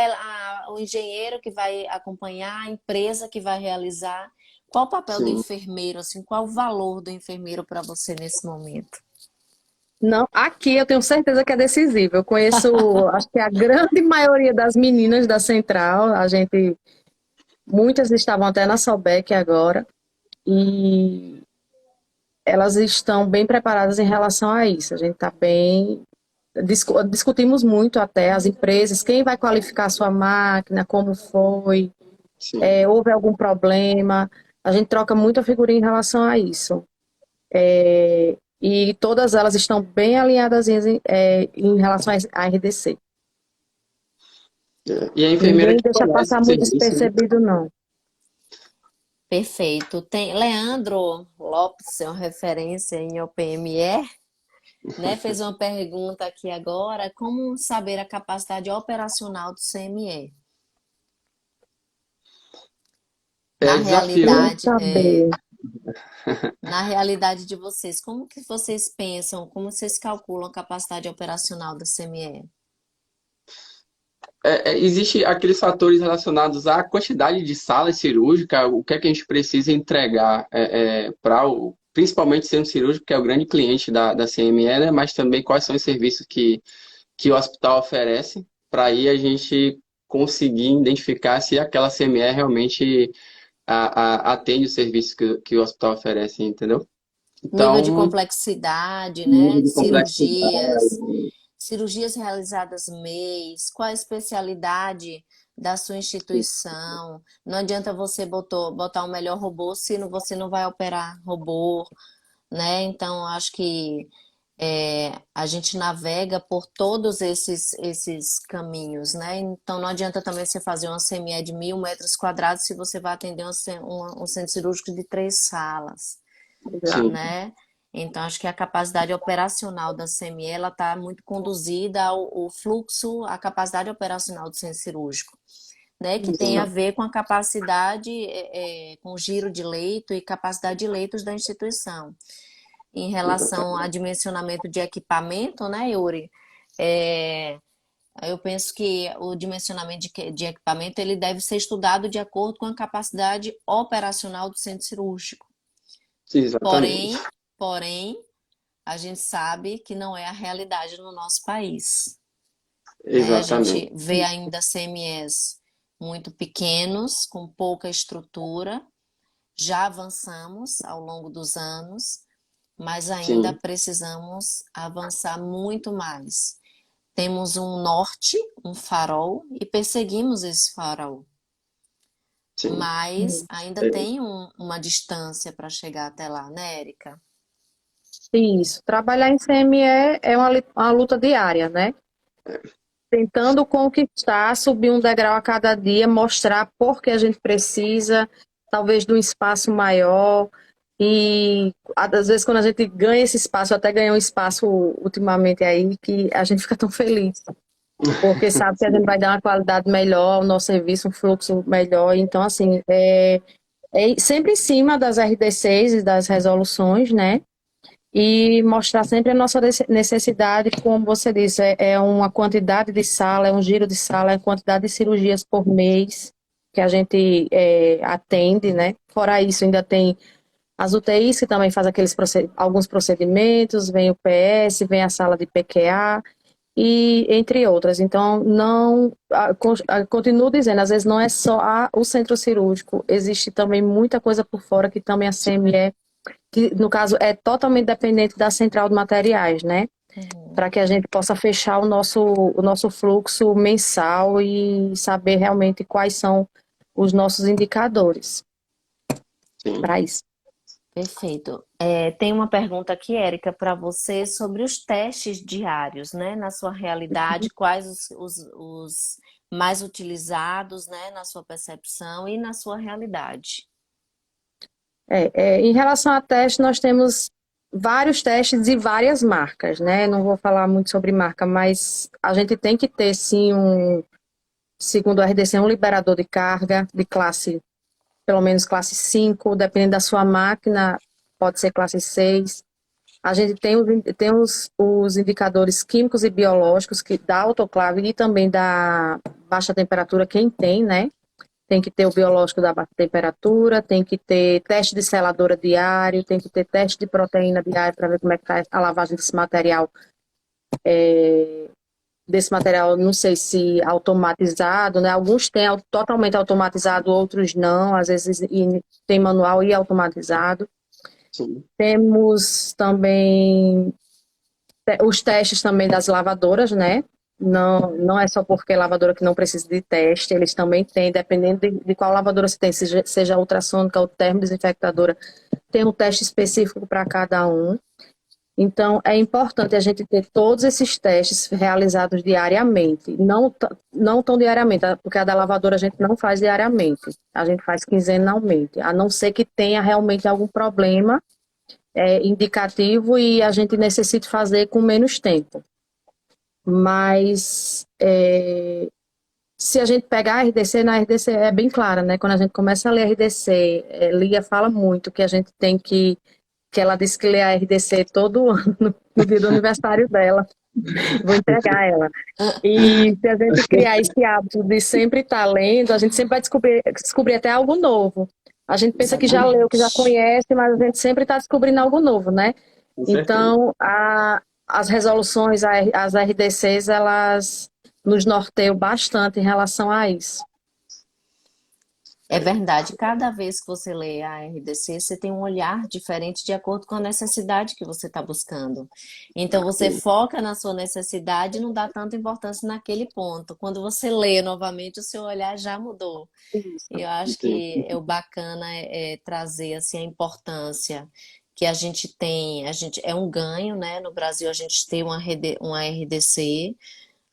o engenheiro que vai acompanhar, a empresa que vai realizar. Qual o papel do Sim. enfermeiro, assim, qual o valor do enfermeiro para você nesse momento? Não, aqui eu tenho certeza que é decisivo. Eu conheço, acho que a grande maioria das meninas da Central, muitas estavam até na Sobec agora, e elas estão bem preparadas em relação a isso. A gente está bem. Discutimos muito até as empresas, quem vai qualificar a sua máquina, como foi, Sim. houve algum problema. A gente troca muita figurinha em relação a isso. E todas elas estão bem alinhadas em relação à RDC. E a enfermeira Ninguém que deixa conhece passar o muito serviço, né? despercebido, não. Perfeito. Tem Leandro Lopes, é uma referência em OPME, né? Fez uma pergunta aqui agora: como saber a capacidade operacional do CME? Na É desafio, né? Como realidade, saber? na realidade de vocês, como que vocês pensam, como vocês calculam a capacidade operacional do CME? Existe aqueles fatores relacionados à quantidade de sala cirúrgica, o que é que a gente precisa entregar principalmente sendo cirúrgico, que é o grande cliente da CME, né? Mas também quais são os serviços que o hospital oferece, para aí a gente conseguir identificar se aquela CME realmente atende o serviço que o hospital oferece, entendeu? Nível de Então, complexidade, nível né? de complexidade. Cirurgias realizadas mês, qual a especialidade da sua instituição. Não adianta você botar o melhor robô se você não vai operar robô, né? Então, acho que a gente navega por todos esses caminhos, né? Então, não adianta também você fazer uma CME de 1.000 metros quadrados se você vai atender um centro cirúrgico de 3 salas, Sim, né? Então, acho que a capacidade operacional da CME, ela está muito conduzida ao fluxo, à capacidade operacional do centro cirúrgico, né? Que tem a exato. ver com a capacidade, com o giro de leito e capacidade de leitos da instituição. Em relação a Exatamente. dimensionamento de equipamento, né, Yuri? É, eu penso que o dimensionamento de equipamento ele deve ser estudado de acordo com a capacidade operacional do centro cirúrgico. Exatamente. Porém, porém, a gente sabe que não é a realidade no nosso país, né? A Exatamente. gente vê ainda CMEs muito pequenos, com pouca estrutura. Já avançamos ao longo dos anos, mas ainda Sim, precisamos avançar muito mais. Temos um norte, um farol, e perseguimos esse farol, sim. mas ainda É, tem uma distância para chegar até lá, né, Érica? Isso. Trabalhar em CME é uma luta diária, né? Tentando conquistar, subir um degrau a cada dia, mostrar por que a gente precisa, talvez de um espaço maior. E às vezes quando a gente ganha esse espaço, eu até ganhei um espaço ultimamente aí, que a gente fica tão feliz, porque sabe que a gente sim, vai dar uma qualidade melhor ao nosso serviço, um fluxo melhor. Então, assim, sempre em cima das RDCs e das resoluções, né? E mostrar sempre a nossa necessidade, como você disse, é uma quantidade de sala, é um giro de sala, é quantidade de cirurgias por mês que a gente atende, né? Fora isso, ainda tem as UTIs que também faz alguns procedimentos, vem o PS, vem a sala de PQA e entre outras. Então, não, continuo dizendo, às vezes não é só o centro cirúrgico, existe também muita coisa por fora que também a CME que no caso é totalmente dependente da central de materiais, né? Uhum. Para que a gente possa fechar o nosso fluxo mensal e saber realmente quais são os nossos indicadores sim. para isso. Perfeito. Tem uma pergunta aqui, Érica, para você sobre os testes diários, né? Na sua realidade, quais os mais utilizados, né? Na sua percepção e na sua realidade. Em relação a teste, nós temos vários testes e várias marcas, né? Não vou falar muito sobre marca, mas a gente tem que ter, sim, segundo o RDC, um liberador de carga de classe, pelo menos classe 5, dependendo da sua máquina, pode ser classe 6. A gente tem os indicadores químicos e biológicos da autoclave e também da baixa temperatura, quem tem, né? Tem que ter o biológico da baixa temperatura, tem que ter teste de seladora diário, tem que ter teste de proteína diário para ver como é que está a lavagem desse material, não sei se automatizado, né? Alguns têm totalmente automatizado, outros não, às vezes tem manual e automatizado. Sim, Temos também os testes também das lavadoras, né? Não, não é só porque é lavadora que não precisa de teste, eles também têm, dependendo de qual lavadora você tem, seja ultrassônica ou termodesinfectadora, tem um teste específico para cada um. Então, é importante a gente ter todos esses testes realizados diariamente. Não tão diariamente, porque a da lavadora a gente não faz diariamente, a gente faz quinzenalmente, a não ser que tenha realmente algum problema indicativo e a gente necessite fazer com menos tempo. Mas se a gente pegar a RDC, na RDC é bem clara, né? Quando a gente começa a ler a RDC, Lia fala muito que a gente tem que ela disse que lê a RDC todo ano, no dia do aniversário dela. Vou entregar ela. E se a gente criar esse hábito de sempre estar lendo, a gente sempre vai descobrir até algo novo. A gente pensa que já leu, que já Exatamente. conhece, mas a gente sempre está descobrindo algo novo, né? com certeza. Então, as resoluções, as RDCs, elas nos norteiam bastante em relação a isso. É verdade, cada vez que você lê a RDC, você tem um olhar diferente de acordo com a necessidade que você está buscando. Então você Sim, foca na sua necessidade e não dá tanta importância naquele ponto. Quando você lê novamente, o seu olhar já mudou. E Isso. eu acho sim, que o bacana é trazer assim a importância que a gente tem. A gente é um ganho, né? No Brasil a gente tem uma RDC.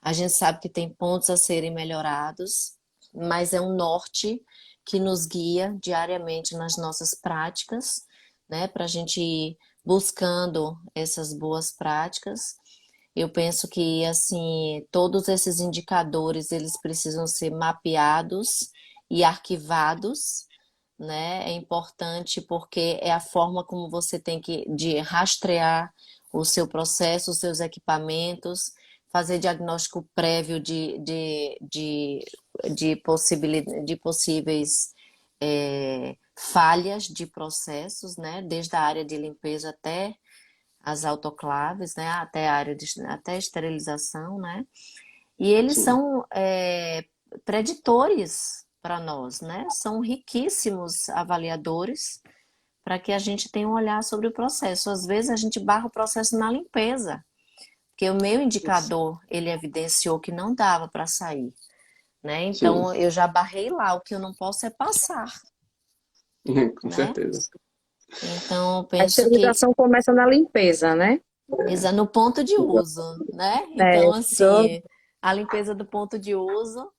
A gente sabe que tem pontos a serem melhorados, mas é um norte que nos guia diariamente nas nossas práticas, né? Para a gente ir buscando essas boas práticas. Eu penso que assim todos esses indicadores eles precisam ser mapeados e arquivados, né? É importante porque é a forma como você tem que de rastrear o seu processo, os seus equipamentos, fazer diagnóstico prévio de possíveis falhas de processos, né? Desde a área de limpeza até as autoclaves, né? Até a área até a esterilização, né? E eles sim. são preditores para nós, né? São riquíssimos avaliadores para que a gente tenha um olhar sobre o processo. Às vezes a gente barra o processo na limpeza, porque o meu indicador ele evidenciou que não dava para sair, né? Sim, Então eu já barrei lá. O que eu não posso é passar, com né? certeza. Então eu A penso que esterilização começa na limpeza, né? no ponto de uso, né? É, Então só- assim a limpeza do ponto de uso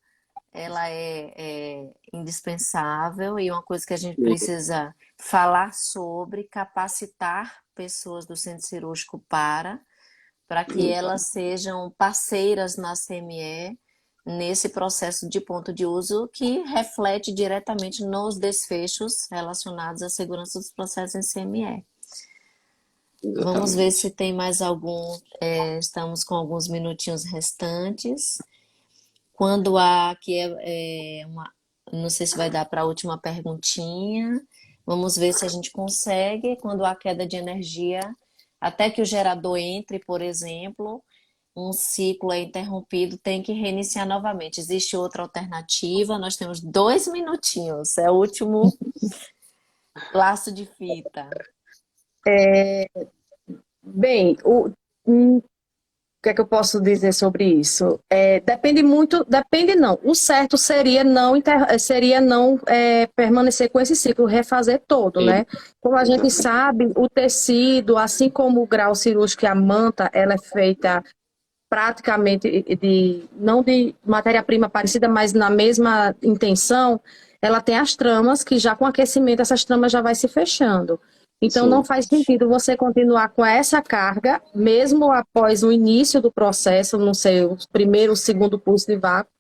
ela é indispensável e uma coisa que a gente Sim, precisa falar sobre, capacitar pessoas do centro cirúrgico para que elas sejam parceiras na CME nesse processo de ponto de uso que reflete diretamente nos desfechos relacionados à segurança dos processos em CME. Vamos ver se exatamente. tem mais algum. Estamos com alguns minutinhos restantes. Quando há, que é uma, não sei se vai dar para a última perguntinha. Vamos ver se a gente consegue. Quando há queda de energia, até que o gerador entre, por exemplo, um ciclo é interrompido, tem que reiniciar novamente. Existe outra alternativa? Nós temos 2 minutinhos, é o último laço de fita. Bem, que é que eu posso dizer sobre isso? Depende muito, depende não. O certo seria não permanecer com esse ciclo, refazer todo, Sim, né? Como a gente exatamente. sabe, o tecido, assim como o grau cirúrgico e a manta, ela é feita praticamente não de matéria-prima parecida, mas na mesma intenção, ela tem as tramas que já com aquecimento essas tramas já vai se fechando. Então não Sim, faz sentido você continuar com essa carga, mesmo após o início do processo, não sei, o primeiro, o segundo pulso de vácuo,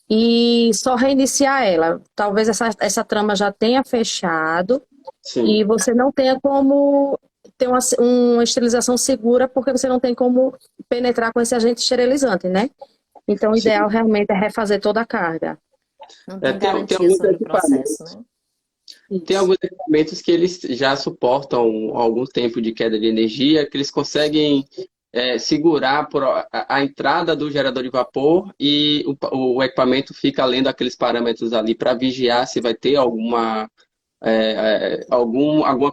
e só reiniciar ela. Talvez essa trama já tenha fechado, sim, e você não tenha como ter uma esterilização segura, porque você não tem como penetrar com esse agente esterilizante, né? Então, o ideal sim. realmente é refazer toda a carga. Não É, tem tem garantia alguns sobre o processo, equipamentos. né? Tem Isso. alguns equipamentos que eles já suportam algum tempo de queda de energia, que eles conseguem segurar a entrada do gerador de vapor e o equipamento fica lendo aqueles parâmetros ali para vigiar se vai ter alguma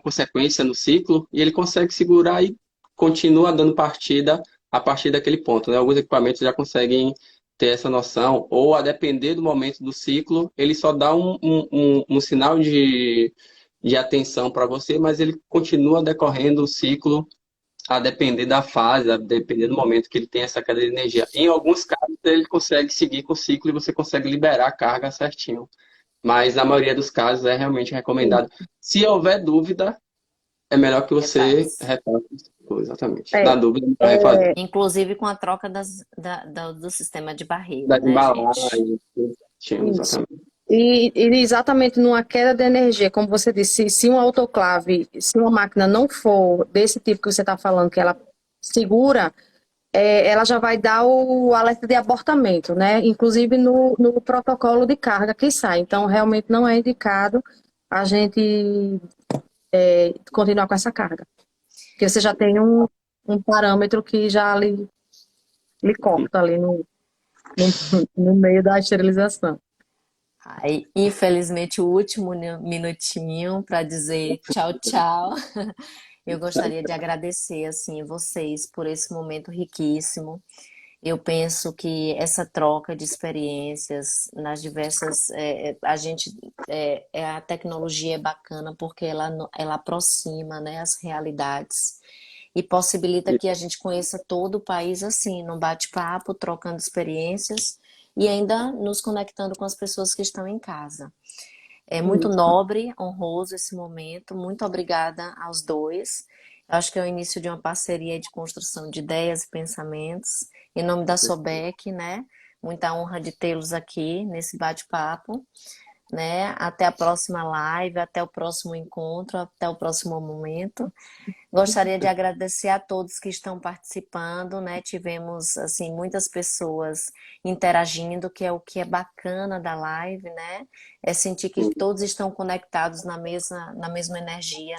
consequência no ciclo e ele consegue segurar e continua dando partida a partir daquele ponto, né? Alguns equipamentos já conseguem ter essa noção, ou a depender do momento do ciclo, ele só dá um sinal de atenção para você, mas ele continua decorrendo o ciclo a depender da fase, a depender do momento que ele tem essa queda de energia. Em alguns casos, ele consegue seguir com o ciclo e você consegue liberar a carga certinho. Mas na maioria dos casos é realmente recomendado. Se houver dúvida, é melhor que você Refaz. refaça. Exatamente. É, Na dúvida, é melhor refazer. Inclusive com a troca do sistema de barreira, Das né, gente? embalagens, certinho, isso. exatamente. E exatamente numa queda de energia, como você disse, se um autoclave, se uma máquina não for desse tipo que você está falando, que ela segura, ela já vai dar o alerta de abortamento, né? Inclusive no protocolo de carga que sai. Então, realmente não é indicado a gente continuar com essa carga. Porque você já tem um parâmetro que já lhe corta ali no meio da esterilização. Aí, infelizmente, o último minutinho para dizer tchau, tchau. Eu gostaria de agradecer assim vocês por esse momento riquíssimo. Eu penso que essa troca de experiências nas diversas, a gente, a tecnologia é bacana porque ela aproxima, né, as realidades e possibilita que a gente conheça todo o país assim, num bate-papo, trocando experiências e ainda nos conectando com as pessoas que estão em casa. É muito Isso. nobre, honroso esse momento. Muito obrigada aos dois. Eu acho que é o início de uma parceria de construção de ideias e pensamentos. Em nome da Sobec, né? Muita honra de tê-los aqui nesse bate-papo, né? Até a próxima live, até o próximo encontro, até o próximo momento. Gostaria de agradecer a todos que estão participando, né? Tivemos assim muitas pessoas interagindo, que é o que é bacana da live, né? É sentir que todos estão conectados na mesma energia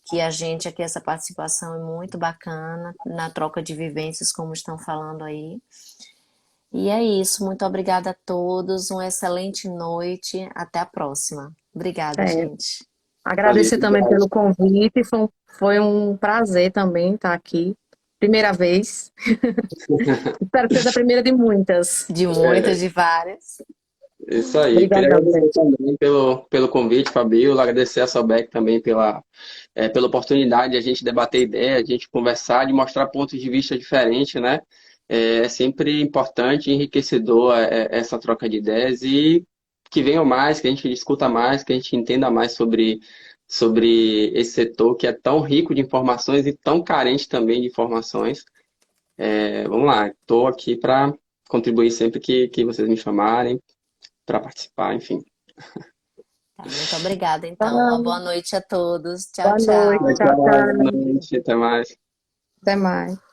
que a gente aqui, essa participação é muito bacana na troca de vivências, como estão falando aí. E é isso, muito obrigada a todos, uma excelente noite, até a próxima. Obrigada, É, gente. Valeu, agradecer também obrigado. pelo convite, foi um prazer também estar aqui. Primeira vez. Espero que seja a primeira de muitas. De muitas, É, de várias. isso aí. Queria Obrigadão, agradecer gente. também pelo convite, Fabiola, agradecer a Sobec também pela oportunidade de a gente debater ideia, de a gente conversar, de mostrar pontos de vista diferentes, né? É sempre importante e enriquecedor essa troca de ideias e que venham mais, que a gente discuta mais, que a gente entenda mais sobre esse setor que é tão rico de informações e tão carente também de informações. Vamos lá, estou aqui para contribuir sempre que vocês me chamarem para participar, enfim. Tá, muito obrigada, então. Uma Tchau. boa noite a todos. Tchau, Boa noite. tchau. Tchau, Legal, boa tchau. noite, até mais. Até mais.